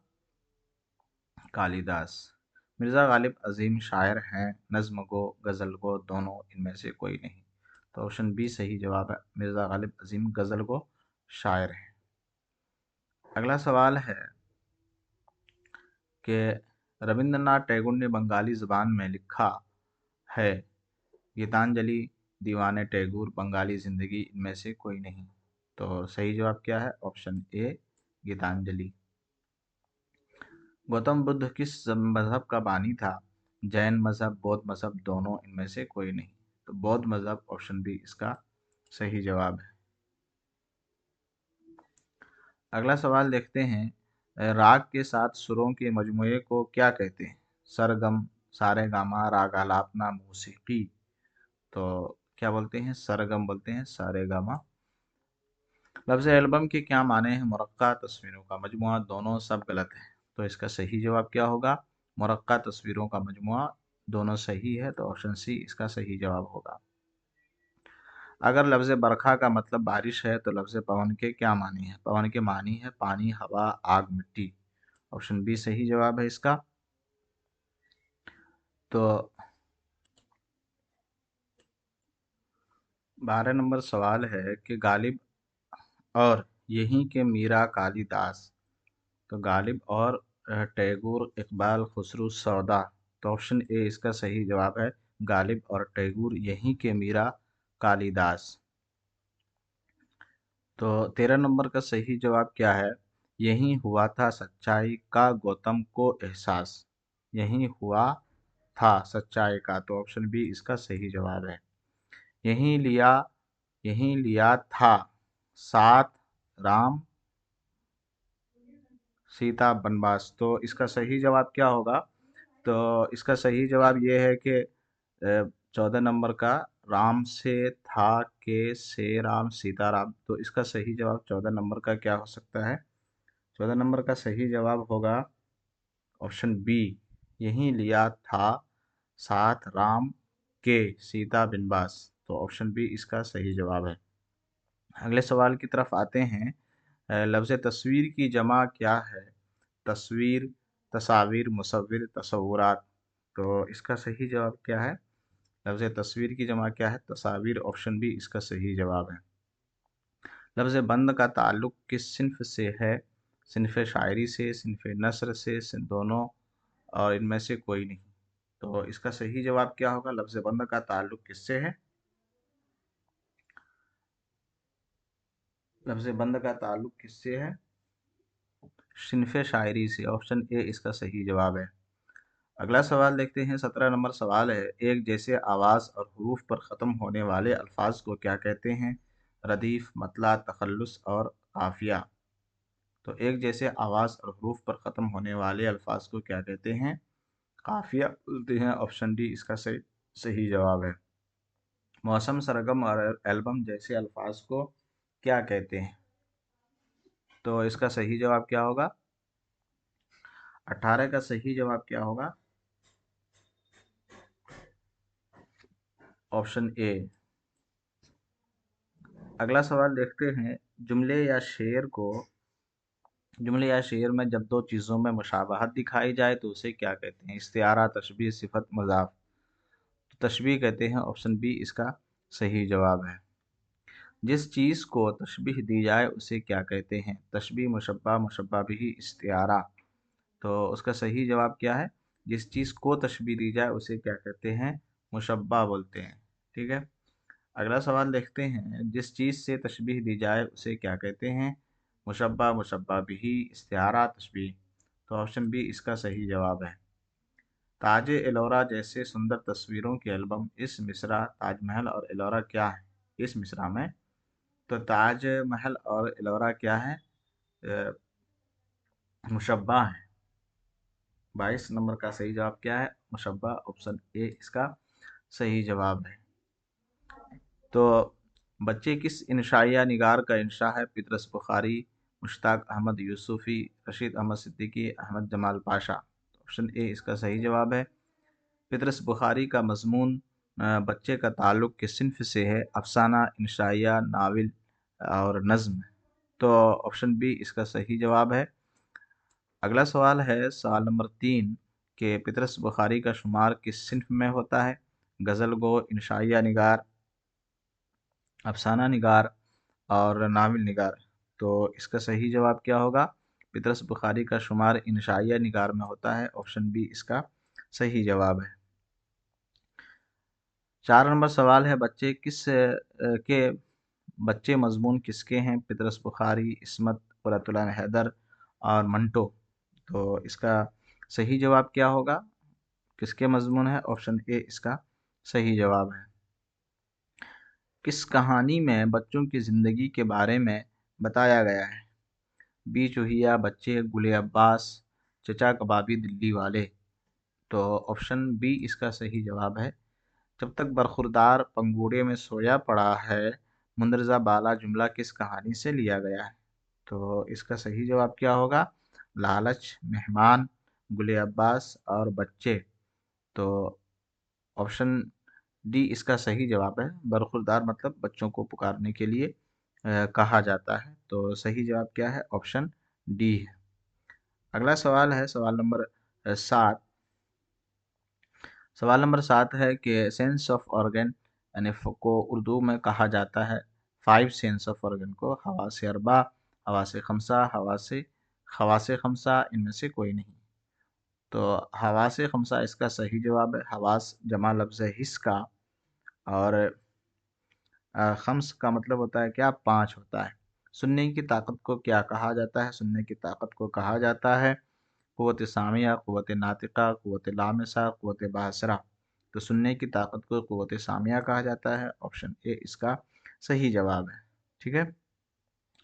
कालिदास। मिर्ज़ा गालिब अजीम शायर हैं, नज्म गो, गज़ल गो, दोनों, इनमें से कोई नहीं। तो ऑप्शन बी सही जवाब है, मिर्ज़ा गालिब अजीम गज़ल गो शायर हैं। अगला सवाल है कि रविंद्रनाथ टैगोर ने बंगाली ज़बान में लिखा है गीतांजलि, दीवाने टैगोर, बंगाली ज़िंदगी, इनमें से कोई नहीं। तो सही जवाब क्या है? Option A, Gitanjali. गौतम बुद्ध किस मजहब का बानी था? जैन मजहब, बौद्ध मजहब, दोनों, इनमें से कोई नहीं। तो बौद्ध मजहब, ऑप्शन बी इसका सही जवाब है। अगला सवाल देखते हैं, राग के 7 सुरों के मजमूए को क्या कहते हैं? सरगम, सारेगामा, राग आलापना, मौसीकी। तो क्या बोलते हैं? सरगम बोलते हैं, सारेगामा। लफ्ज़ एल्बम के क्या माने हैं? मुरक्का, तस्वीरों का मजमुआ, दोनों, सब गलत है। तो इसका सही जवाब क्या होगा? मुरक्का, तस्वीरों का मजमुआ, दोनों सही है। तो ऑप्शन सी इसका सही जवाब होगा। अगर लफ्ज़ बरखा का मतलब बारिश है तो लफ्ज़ पवन के क्या मानी है? पवन के मानी है पानी, हवा, आग, मिट्टी। ऑप्शन बी सही जवाब है इसका। तो 12 नंबर सवाल है कि गालिब और यहीं के मीरा, कालिदास। तो गालिब और टैगोर, इकबाल, खुसरो, सौदा। तो ऑप्शन ए इसका सही जवाब है, गालिब और टैगोर, यहीं के मीरा, कालिदास। तो 13 नंबर का सही जवाब क्या है? यहीं हुआ था सच्चाई का गौतम को एहसास। यहीं हुआ था सच्चाई का, तो ऑप्शन बी इसका सही जवाब है। यहीं लिया, यहीं लिया था साथ राम, सीता, बनवास। तो इसका सही जवाब क्या होगा? तो इसका सही जवाब ये है कि 14 नंबर का, राम से था के से राम, सीताराम। तो इसका सही जवाब 14 नंबर का क्या हो सकता है? 14 नंबर का सही जवाब होगा ऑप्शन बी, यही लिया था साथ राम के सीता बिनवास। तो ऑप्शन बी इसका सही जवाब है। अगले सवाल की तरफ आते हैं, लफ्ज़ तस्वीर की जमा क्या है? तस्वीर, तस्वीर, मुसव्विर, तस्वुरात। तो इसका सही जवाब क्या है? लफ्ज़ तस्वीर की जमा क्या है? तस्वीर। ऑप्शन बी इसका सही जवाब है। लफ्ज़ बंद का ताल्लुक किस सिन्फ से है? सिन्फ शायरी से, सिन्फ नस्र से, दोनों, और इनमें से कोई नहीं। तो इसका सही जवाब क्या होगा? लफ्ज़ बंद का ताल्लुक किससे है? लफ्ज़ बंद का ताल्लुक किससे है? सिन्फ शायरी से। ऑप्शन ए इसका सही जवाब है। अगला सवाल देखते हैं, 17 नंबर सवाल है, एक जैसे आवाज़ और हरूफ पर ख़त्म होने वाले अल्फाज को क्या कहते हैं? रदीफ़, मतला, तखल्लुस और काफ़िया। तो एक जैसे आवाज़ और हरूफ पर ख़त्म होने वाले अल्फाज को क्या कहते हैं? काफ़िया बोलते हैं। ऑप्शन डी इसका सही सही जवाब है। मौसम, सरगम और एल्बम जैसे अल्फाज को क्या कहते हैं? तो इसका सही जवाब क्या होगा? 18 का सही जवाब क्या होगा? Option A. अगला सवाल देखते हैं, जुमले या शेर को जुमले या शेर में जब दो चीज़ों में मुशाबहत दिखाई जाए तो उसे क्या कहते हैं? इस्तिआरा, तशबीह, सिफत, मज़ाफ। तो तशबीह कहते हैं। ऑप्शन बी इसका सही जवाब है। जिस चीज़ को तशबीह दी जाए उसे क्या कहते हैं? तशबीह, मुशब्बा, मुशब्बा बिही, इस्तिआरा। तो उसका सही जवाब क्या है? जिस चीज़ को तशबीह दी जाए उसे क्या कहते हैं? मुशब्बा बोलते हैं। ठीक है। अगला सवाल देखते हैं, जिस चीज़ से तशबीह दी जाए उसे क्या कहते हैं? मुशब्बा, मुशब्बा बिही, इस्तिआरा, तशबीह। तो ऑप्शन बी इसका सही जवाब है। ताज एलोरा जैसे सुंदर तस्वीरों की एल्बम इस मिसरा ताजमहल और एलोरा क्या है इस मिसरा में? तो ताजमहल और एलोरा क्या है? अ, मुशब्बा है। 22 नंबर का सही जवाब क्या है? मुशब्बा। ऑप्शन ए इसका सही जवाब है। तो बच्चे किस इंशाइया निगार का इंशा है? पितरस बुखारी, मुश्ताक अहमद यूसुफ़ी, रशीद अहमद सिद्दीकी, अहमद जमाल पाशा। ऑप्शन ए इसका सही जवाब है। पितरस बुखारी का मज़मून बच्चे का ताल्लुक़ किस सिन्फ़ से है? अफ़साना, इंशाइया, नावल और नज़्म। तो ऑप्शन बी इसका सही जवाब है। अगला सवाल है सवाल नंबर 3 के पितरस बुखारी का शुमार किस सिन्फ़ में होता है? गज़ल गो, इंशाइया निगार, अफ़साना निगार और नावल निगार। तो इसका सही जवाब क्या होगा? पितरस बुखारी का शुमार इंशाइया निगार में होता है। ऑप्शन बी इसका सही जवाब है। 4 नंबर सवाल है, के बच्चे मजमून किसके हैं? पितरस बुखारी, इस्मत, कुरातुल्लाह हैदर और मंटो। तो इसका सही जवाब क्या होगा? किसके मजमून है? ऑप्शन ए इसका सही जवाब है। किस कहानी में बच्चों की ज़िंदगी के बारे में बताया गया है? बी चूहिया, बच्चे, गुले अब्बास, चचा कबाबी, दिल्ली वाले। तो ऑप्शन बी इसका सही जवाब है। जब तक बरखुरदार पंगूड़े में सोया पड़ा है, मुंदरजा बाला जुमला किस कहानी से लिया गया है? तो इसका सही जवाब क्या होगा? लालच, मेहमान, गुले अब्बास और बच्चे। तो ऑप्शन डी इसका सही जवाब है। बरखुरदार मतलब बच्चों को पुकारने के लिए कहा जाता है। तो सही जवाब क्या है? ऑप्शन डी है। अगला सवाल है सवाल नंबर 7। सवाल नंबर 7 है कि सेंस ऑफ ऑर्गन यानी को उर्दू में कहा जाता है 5 सेंस ऑफ ऑर्गन को? हवा से अरबा, हवा से खमसा, हवा से खमसा, इनमें से कोई नहीं। तो हवा से खमसा इसका सही जवाब है। हवास जमा लफ्ज़ है हिस्स का, और खम्स का मतलब होता है क्या? 5 होता है। सुनने की ताकत को क्या कहा जाता है? सुनने की ताकत को कहा जाता है क़ुव्वत सामिया, क़ुव्वत नातिका, क़ुव्वत लामिसा, क़ुव्वत बासरा। तो सुनने की ताकत को क़ुव्वत सामिया कहा जाता है। ऑप्शन ए इसका सही जवाब है। ठीक है।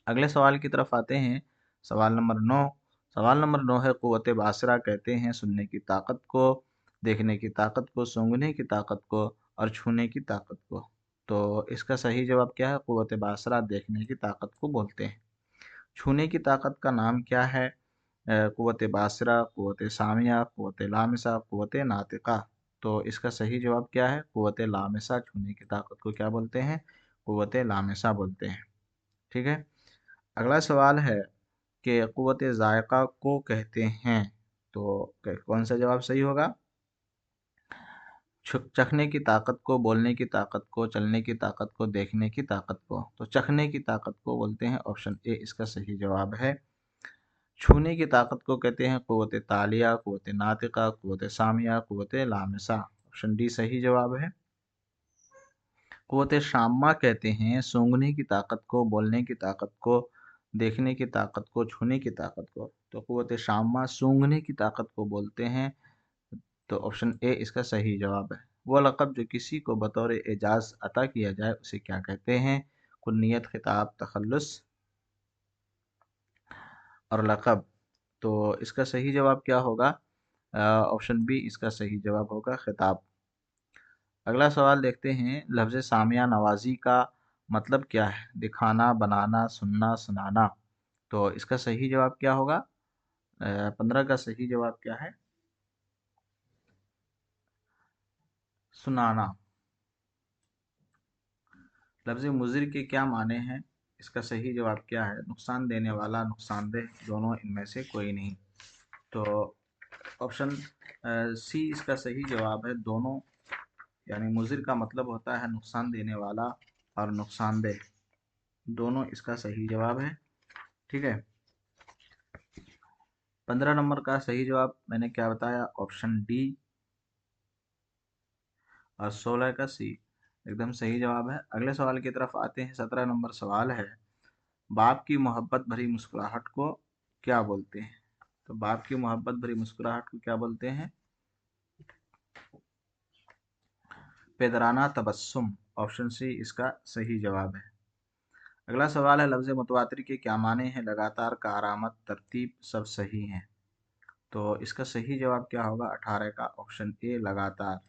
अगले सवाल की तरफ आते हैं। सवाल नंबर 9। सवाल नंबर 9 है, क़ुव्वत बासरा कहते हैं सुनने की ताकत को, देखने की ताकत को, सूंघने की ताकत को और छूने की ताकत को। तो इसका सही जवाब क्या है? क़ुव्वत बासरा देखने की ताकत को बोलते हैं। छूने की ताकत का नाम क्या है? क़ुव्वत बासरा, क़ुव्वत सामिया, क़ुव्वत लामिसा, क़ुव्वत नातिका। तो इसका सही जवाब क्या है? क़ुव्वत लामिसा। छूने की ताकत को क्या बोलते हैं? क़ुव्वत लामिसा बोलते हैं। ठीक है। अगला सवाल है कि क़ुव्वत ज़ायक़ा को कहते हैं, तो कौन सा जवाब सही होगा? चखने की ताकत को, बोलने की ताकत को, चलने की ताकत को, देखने की ताकत को। तो चखने की ताकत को बोलते हैं। ऑप्शन ए इसका सही जवाब है। छूने की ताकत को कहते हैं क़ुव्वत तालिया, क़ुव्वत नातिका, क़ुव्वत सामिया, क़ुव्वत लामिसा। ऑप्शन डी सही जवाब है। क़ुव्वत शाम्मा कहते हैं सूंघने की ताकत को, बोलने की ताकत को, देखने की ताकत को, छूने की ताकत को। तो क़ुव्वत शाम्मा सूंघने की ताकत को बोलते हैं। तो ऑप्शन ए इसका सही जवाब है। वो लक़ब जो किसी को बतौर एजाज़ अता किया जाए उसे क्या कहते हैं? कुन्नियत, खिताब, तखल्लुस और लक़ब। तो इसका सही जवाब क्या होगा? ऑप्शन बी इसका सही जवाब होगा, खिताब। अगला सवाल देखते हैं, लफ्ज़ सामिया नवाज़ी का मतलब क्या है? दिखाना, बनाना, सुनना, सुनाना। तो इसका सही जवाब क्या होगा? 15 का सही जवाब क्या है? सुनाना। लफ्ज़ मुज़िर के क्या माने हैं? इसका सही जवाब क्या है? नुकसान देने वाला, नुकसानदेह, दोनों, इनमें से कोई नहीं। तो ऑप्शन सी इसका सही जवाब है, दोनों। यानी मुज़िर का मतलब होता है नुकसान देने वाला और नुकसानदेह, दोनों इसका सही जवाब है। ठीक है। 15 नंबर का सही जवाब मैंने क्या बताया, ऑप्शन डी। और 16 का सी एकदम सही जवाब है। अगले सवाल की तरफ आते हैं। 17 नंबर सवाल है, बाप की मोहब्बत भरी मुस्कुराहट को क्या बोलते हैं? तो बाप की मोहब्बत भरी मुस्कुराहट को क्या बोलते हैं? पेदराना तबस्सुम, ऑप्शन सी इसका सही जवाब है। अगला सवाल है, लफ्ज़ मुतवातिर के क्या माने हैं? लगातार, करामत, तरतीब, सब सही हैं। तो इसका सही जवाब क्या होगा? 18 का ऑप्शन ए लगातार।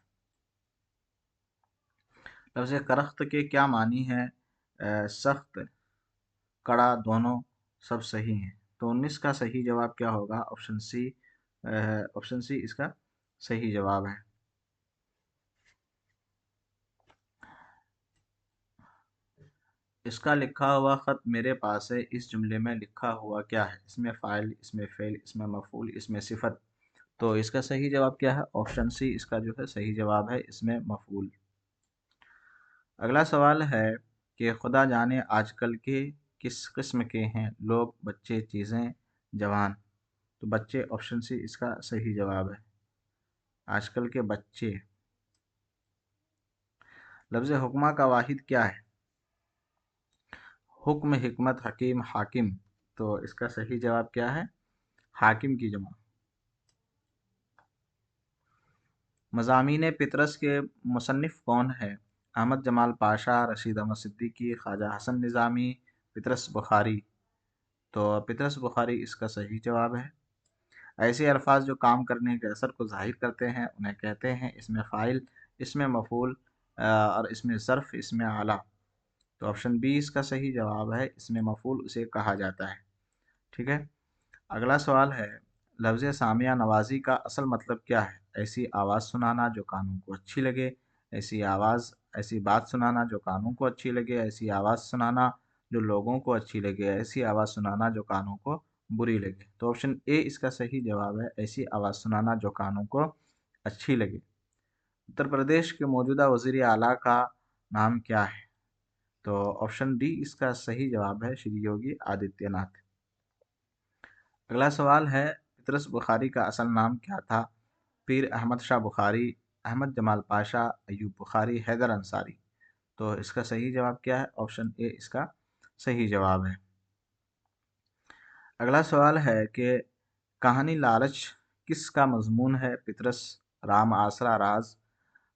लफ्ज़ करख्त के क्या मानी है? सख्त, कड़ा, दोनों, सब सही हैं। तो 19 का सही जवाब क्या होगा? ऑप्शन सी। ऑप्शन सी इसका सही जवाब है। इसका लिखा हुआ खत मेरे पास है, इस जुमले में लिखा हुआ क्या है? इसमें फ़ाइल, इसमें फ़ेल, इसमें मफ़ूल, इसमें सिफ़त। तो इसका सही जवाब क्या है? ऑप्शन सी इसका जो है सही जवाब है, इसमें मफ़ूल। अगला सवाल है कि खुदा जाने आजकल के किस किस्म के हैं लोग, बच्चे, चीज़ें, जवान। तो बच्चे, ऑप्शन सी इसका सही जवाब है, आजकल के बच्चे। लफ्ज़ हुक्मा का वाहिद क्या है? हुक्म, हिकमत, हकीम, हाकिम। तो इसका सही जवाब क्या है? हाकिम की जमा। मज़ामीन पितरस के मुसन्निफ़ कौन है? अहमद जमाल पाशा, रशीद अहमद सिद्दीकी, ख्वाजा हसन निज़ामी, पितरस बुखारी। तो पितरस बुखारी इसका सही जवाब है। ऐसे अल्फाज जो काम करने के असर को ज़ाहिर करते हैं उन्हें कहते हैं, इसमें फ़ाइल, इसमें मफ़ूल और इसमें ज़र्फ़, इसमें आला। तो ऑप्शन बी इसका सही जवाब है, इसमें मफ़ूल उसे कहा जाता है। ठीक है। अगला सवाल है, लफ्ज़ सामिया नवाज़ी का असल मतलब क्या है? ऐसी आवाज़ सुनाना जो कानों को अच्छी लगे, ऐसी बात सुनाना जो कानों को अच्छी लगे, ऐसी आवाज़ सुनाना जो लोगों को अच्छी लगे, ऐसी आवाज़ सुनाना जो कानों को बुरी लगे। तो ऑप्शन ए इसका सही जवाब है, ऐसी आवाज़ सुनाना जो कानों को अच्छी लगे। उत्तर प्रदेश के मौजूदा वज़ीर आला का नाम क्या है? तो ऑप्शन डी इसका सही जवाब है, श्री योगी आदित्यनाथ। अगला सवाल है, पितरस बुखारी का असल नाम क्या था? पीर अहमद शाह बुखारी, अहमद जमाल पाशा, अयूब बुखारी, हैदर अंसारी। तो इसका सही जवाब क्या है? ऑप्शन ए इसका सही जवाब है। अगला सवाल है कि कहानी लालच किसका मजमून है? पितरस, राम आसरा, राज,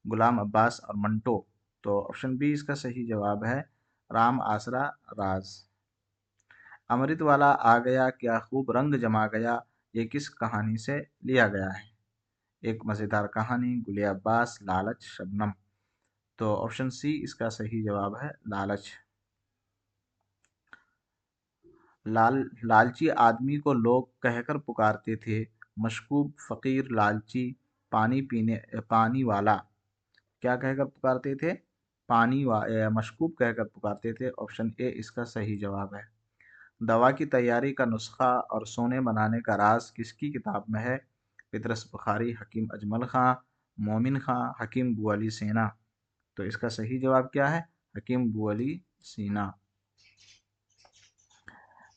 गुलाम अब्बास और मंटो। तो ऑप्शन बी इसका सही जवाब है, राम आसरा, राज। अमृत वाला आ गया क्या खूब रंग जमा गया, ये किस कहानी से लिया गया है? एक मज़ेदार कहानी, गुले अब्बास, लालच, शबनम। तो ऑप्शन सी इसका सही जवाब है, लालच। लालची आदमी को लोग कहकर पुकारते थे, मशकूब, फकीर, लालची, पानी वाला। क्या कहकर पुकारते थे? मशकूब कहकर पुकारते थे। ऑप्शन ए इसका सही जवाब है। दवा की तैयारी का नुस्खा और सोने बनाने का राज किसकी किताब में है? पितरस बुखारी, हकीम अजमल खां, मोमिन खां, हकीम बू अली सीना। तो इसका सही जवाब क्या है? हकीम बू अली सीना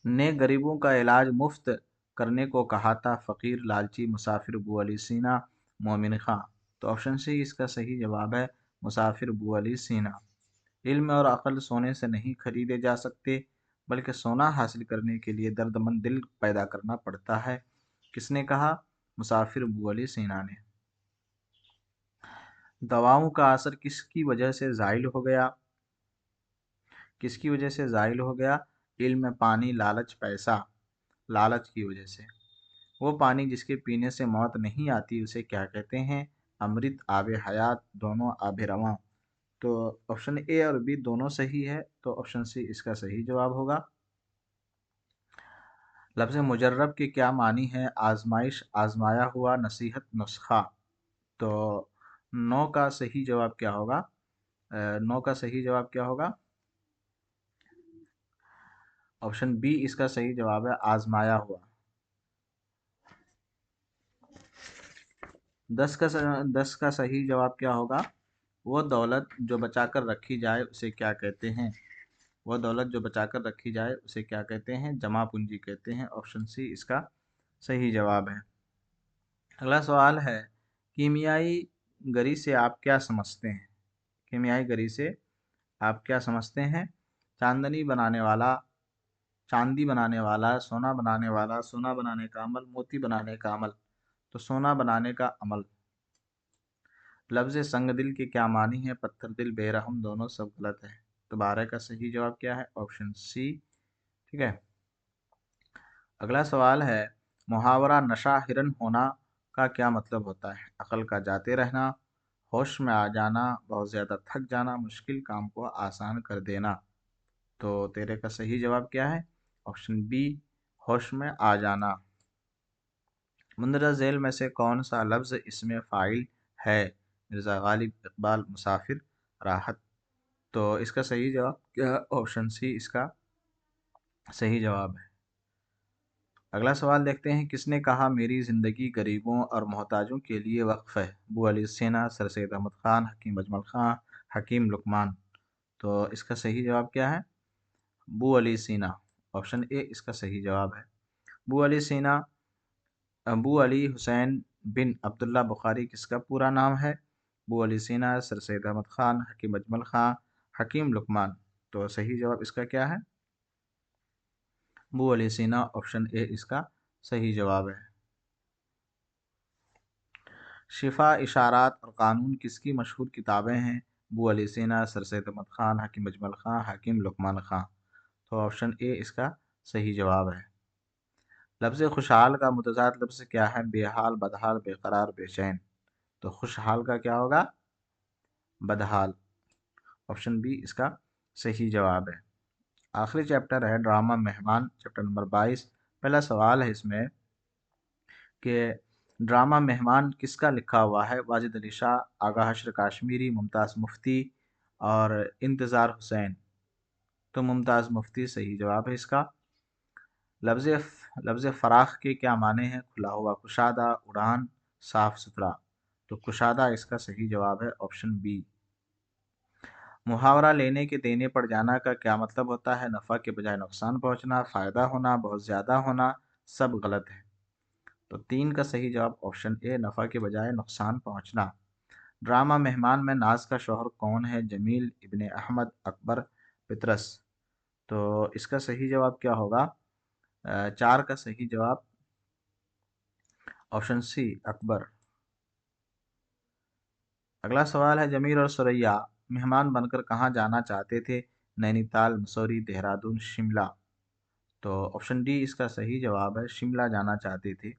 ने गरीबों का इलाज मुफ्त करने को कहा था, फ़कीर, लालची, मुसाफिर, बू अली सीना, मोमिन खां। तो ऑप्शन सी इसका सही जवाब है, मुसाफिर बू अली सीना। इल्म और अक्ल सोने से नहीं खरीदे जा सकते, बल्कि सोना हासिल करने के लिए दर्दमंद दिल पैदा करना पड़ता है। किसने कहा? मुसाफिर बू अली सीना ने। दवाओं का असर किसकी वजह से ज़ाइल हो गया? किसकी वजह से ज़ाइल हो गया? इल्म, पानी, लालच, पैसा। लालच की वजह से। वो पानी जिसके पीने से मौत नहीं आती उसे क्या कहते हैं? अमृत, आबे हयात, दोनों, आबे रवां। तो ऑप्शन ए और बी दोनों सही है, तो ऑप्शन सी इसका सही जवाब होगा। लफ्ज़ मुजर्रब के क्या मानी है? आजमाइश, आजमाया हुआ, नसीहत, नुस्खा। तो नौ का सही जवाब क्या होगा? नौ का सही जवाब क्या होगा? ऑप्शन बी इसका सही जवाब है, आजमाया हुआ। 10 का सही जवाब क्या होगा? वो दौलत जो बचा कर रखी जाए उसे क्या कहते हैं? वो दौलत जो बचा कर रखी जाए उसे क्या कहते हैं? जमा पूंजी कहते हैं। ऑप्शन सी इसका सही जवाब है। अगला सवाल है, कीमियाई गरी से आप क्या समझते हैं? कीमियाई गरी से आप क्या समझते हैं? चांदनी बनाने वाला, चांदी बनाने वाला, सोना बनाने वाला, सोना बनाने का अमल, मोती बनाने का अमल। तो सोना बनाने का अमल। लफ्ज़ संग दिल के क्या मानी है? पत्थर दिल, बेरहम, दोनों सब गलत है। तो 12 का सही जवाब क्या है? Option C. ठीक है। अगला सवाल है, मुहावरा नशा हिरन होना का क्या मतलब होता है? अकल का जाते रहना, होश में आ जाना, बहुत ज़्यादा थक जाना, मुश्किल काम को आसान कर देना। तो तेरे का सही जवाब क्या है? ऑप्शन बी, होश में आ जाना। मुंदरजा झैल में से कौन सा लफ्ज़ इसमें फ़ाइल है? मिर्ज़ा गालिब, इकबाल, मुसाफिर, राहत। तो इसका सही जवाब क्या है? ऑप्शन सी इसका सही जवाब है। अगला सवाल देखते हैं, किसने कहा मेरी ज़िंदगी गरीबों और मोहताजों के लिए वक्फ़ है? अबू अली सिना, सर सैयद अहमद ख़ान, हकीम अजमल ख़ान, हकीम लुकमान। तो इसका सही जवाब क्या है? अबू अली सीना। ऑप्शन ए इसका सही जवाब है। अबू अली सीना, अबू अली हुसैन बिन अब्दुल्ला बुखारी किसका पूरा नाम है? अबू अली सीना, सर सैयद अहमद ख़ान, हकीम अजमल ख़ान, हकीम लुकमान। तो सही जवाब इसका क्या है? अबू अली सीना। ऑप्शन ए इसका सही जवाब है। शिफा, इशारात और कानून किसकी मशहूर किताबें हैं? अबू अली सीना, सर सैयद अहमद ख़ान, हकीम अजमल ख़ान, हकीम लुकमान ख़ान। तो ऑप्शन ए इसका सही जवाब है। लफ्ज़ खुशहाल का मुतज़ाद लफ्ज़ क्या है? बेहाल, बदहाल, बेकरार, बेचैन। तो खुशहाल का क्या होगा? बदहाल। ऑप्शन बी इसका सही जवाब है। आखिरी चैप्टर है ड्रामा मेहमान, चैप्टर नंबर 22। पहला सवाल है इसमें कि ड्रामा मेहमान किसका लिखा हुआ है? वाजिद अली शाह, आगा हशर काश्मीरी, मुमताज़ मुफ्ती और इंतज़ार हुसैन। तो मुमताज़ मुफ्ती सही जवाब है इसका। लफ्ज़ लफ्ज़ फ़राख के क्या माने हैं? खुला हुआ, कुशादा, उड़ान, साफ सुथरा। तो कुशादा इसका सही जवाब है। Option B. मुहावरा लेने के देने पड़ जाना का क्या मतलब होता है? नफ़ा के बजाय नुकसान पहुंचना, फ़ायदा होना, बहुत ज़्यादा होना, सब गलत है। तो 3 का सही जवाब ऑप्शन ए, नफ़ा के बजाय नुकसान पहुंचना। ड्रामा मेहमान में नाज का शौहर कौन है? जमील, इब्ने अहमद, अकबर, पितरस। तो इसका सही जवाब क्या होगा? 4 का सही जवाब ऑप्शन सी, अकबर। अगला सवाल है, जमील और सुरैया मेहमान बनकर कहाँ जाना चाहते थे? नैनीताल, मसूरी, देहरादून, शिमला। तो ऑप्शन डी इसका सही जवाब है, शिमला जाना चाहते थे।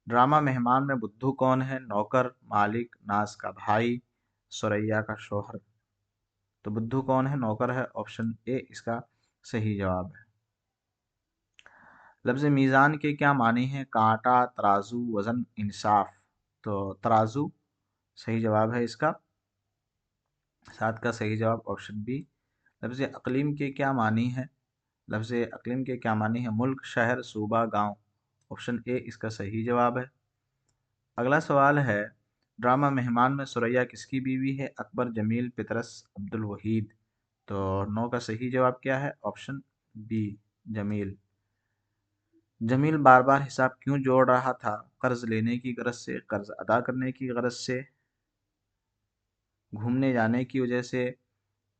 ड्रामा मेहमान में बुद्धू कौन है? नौकर, मालिक, नाज का भाई, सुरैया का शौहर। तो बुद्धू कौन है? नौकर है। ऑप्शन ए इसका सही जवाब है। लफ्ज़ मीज़ान के क्या माने हैं? कांटा, तराजू, वज़न, इंसाफ। तो तराजू सही जवाब है इसका। 7 का सही जवाब ऑप्शन बी। लफ्ज़ अक़लीम के क्या मानी है? लफ्ज़ अक़लीम के क्या मानी है? मुल्क, शहर, सूबा, गांव। ऑप्शन ए इसका सही जवाब है। अगला सवाल है, ड्रामा मेहमान में सुरैया किसकी बीवी है? अकबर, जमील, पितरस, अब्दुल वहीद। तो 9 का सही जवाब क्या है? Option B, Jamil. जमील बार बार हिसाब क्यों जोड़ रहा था? कर्ज लेने की गरज से, कर्ज अदा करने की गरज से, घूमने जाने की वजह से,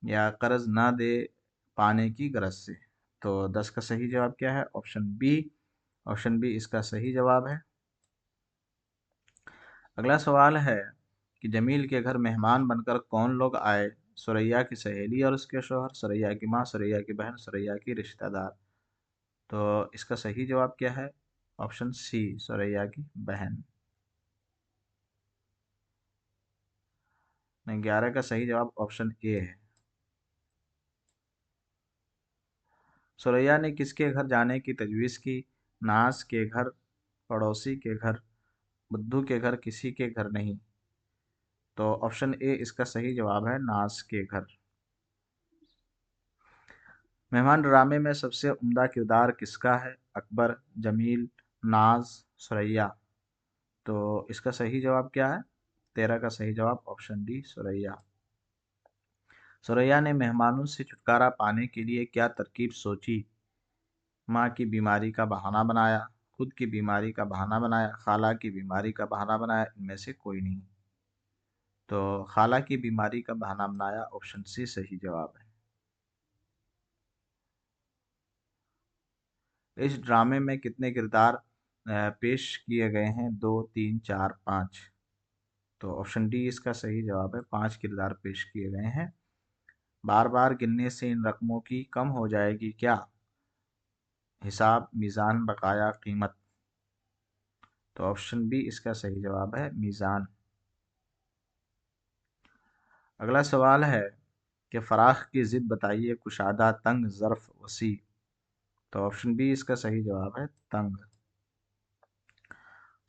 या कर्ज ना दे पाने की गरज से। तो 10 का सही जवाब क्या है? Option B. ऑप्शन बी इसका सही जवाब है। अगला सवाल है कि जमील के घर मेहमान बनकर कौन लोग आए? सुरैया की सहेली और उसके शौहर, सुरैया की माँ, सुरैया की बहन, सुरैया की रिश्तेदार। तो इसका सही जवाब क्या है? ऑप्शन सी, सुरैया की बहन। नहीं, 11 का सही जवाब ऑप्शन ए है। सुरैया ने किसके घर जाने की तजवीज़ की? नास के घर, पड़ोसी के घर, बुद्धू के घर, किसी के घर नहीं। तो ऑप्शन ए इसका सही जवाब है, नास के घर। मेहमान ड्रामे में सबसे उम्दा किरदार किसका है? अकबर, जमील, नाज, सुरैया। तो इसका सही जवाब क्या है? 13 का सही जवाब ऑप्शन डी, सुरैया। सुरैया ने मेहमानों से छुटकारा पाने के लिए क्या तरकीब सोची? माँ की बीमारी का बहाना बनाया, खुद की बीमारी का बहाना बनाया, खाला की बीमारी का बहाना बनाया, इनमें से कोई नहीं। तो खाला की बीमारी का बहाना बनाया, ऑप्शन सी सही जवाब है। इस ड्रामे में कितने किरदार पेश किए गए हैं? 2, 3, 4, 5। तो ऑप्शन डी इसका सही जवाब है, 5 किरदार पेश किए गए हैं। बार बार गिनने से इन रकमों की कम हो जाएगी क्या? हिसाब, मीज़ान, बकाया, कीमत। तो ऑप्शन बी इसका सही जवाब है, मीज़ान। अगला सवाल है कि फराख की ज़िद बताइए, कुशादा, तंग, ज़र्फ़, वसी। तो ऑप्शन बी इसका सही जवाब है, तंग।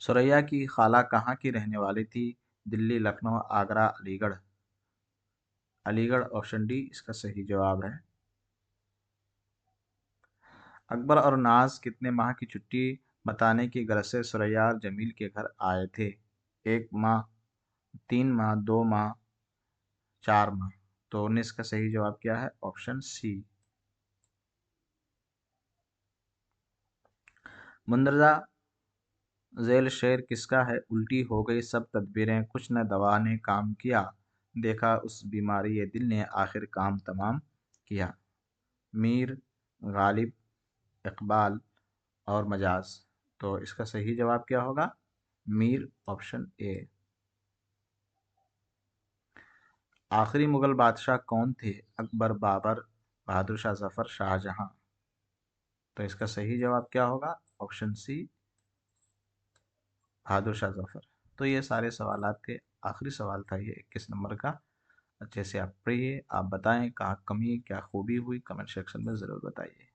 सुरैया की खाला कहाँ की रहने वाली थी? दिल्ली, लखनऊ, आगरा, अलीगढ़। अलीगढ़, ऑप्शन डी इसका सही जवाब है। अकबर और नाज कितने माह की छुट्टी बताने की गरज से सुरैया और जमील के घर आए थे? 1 माह, 3 माह, 2 माह, 4 माह। तो 19 का सही जवाब क्या है? ऑप्शन सी। मुंदरजा झेल शेर किसका है? उल्टी हो गई सब तदबीरें, कुछ न दवा ने काम किया, देखा उस बीमारी ये दिल ने आखिर काम तमाम किया। मीर, गालिब, इकबाल और मजाज। तो इसका सही जवाब क्या होगा? Mir, option A. आखिरी मुगल बादशाह कौन थे? अकबर, बाबर, बहादुर शाह जफर, शाहजहां। तो इसका सही जवाब क्या होगा? ऑप्शन सी, बहादुर शाह जफर। तो ये सारे सवालात थे। आखिरी सवाल था ये 21 नंबर का। अच्छे से आप पढ़िए, आप बताएं कहाँ कमी क्या खूबी हुई, कमेंट सेक्शन में ज़रूर बताइए।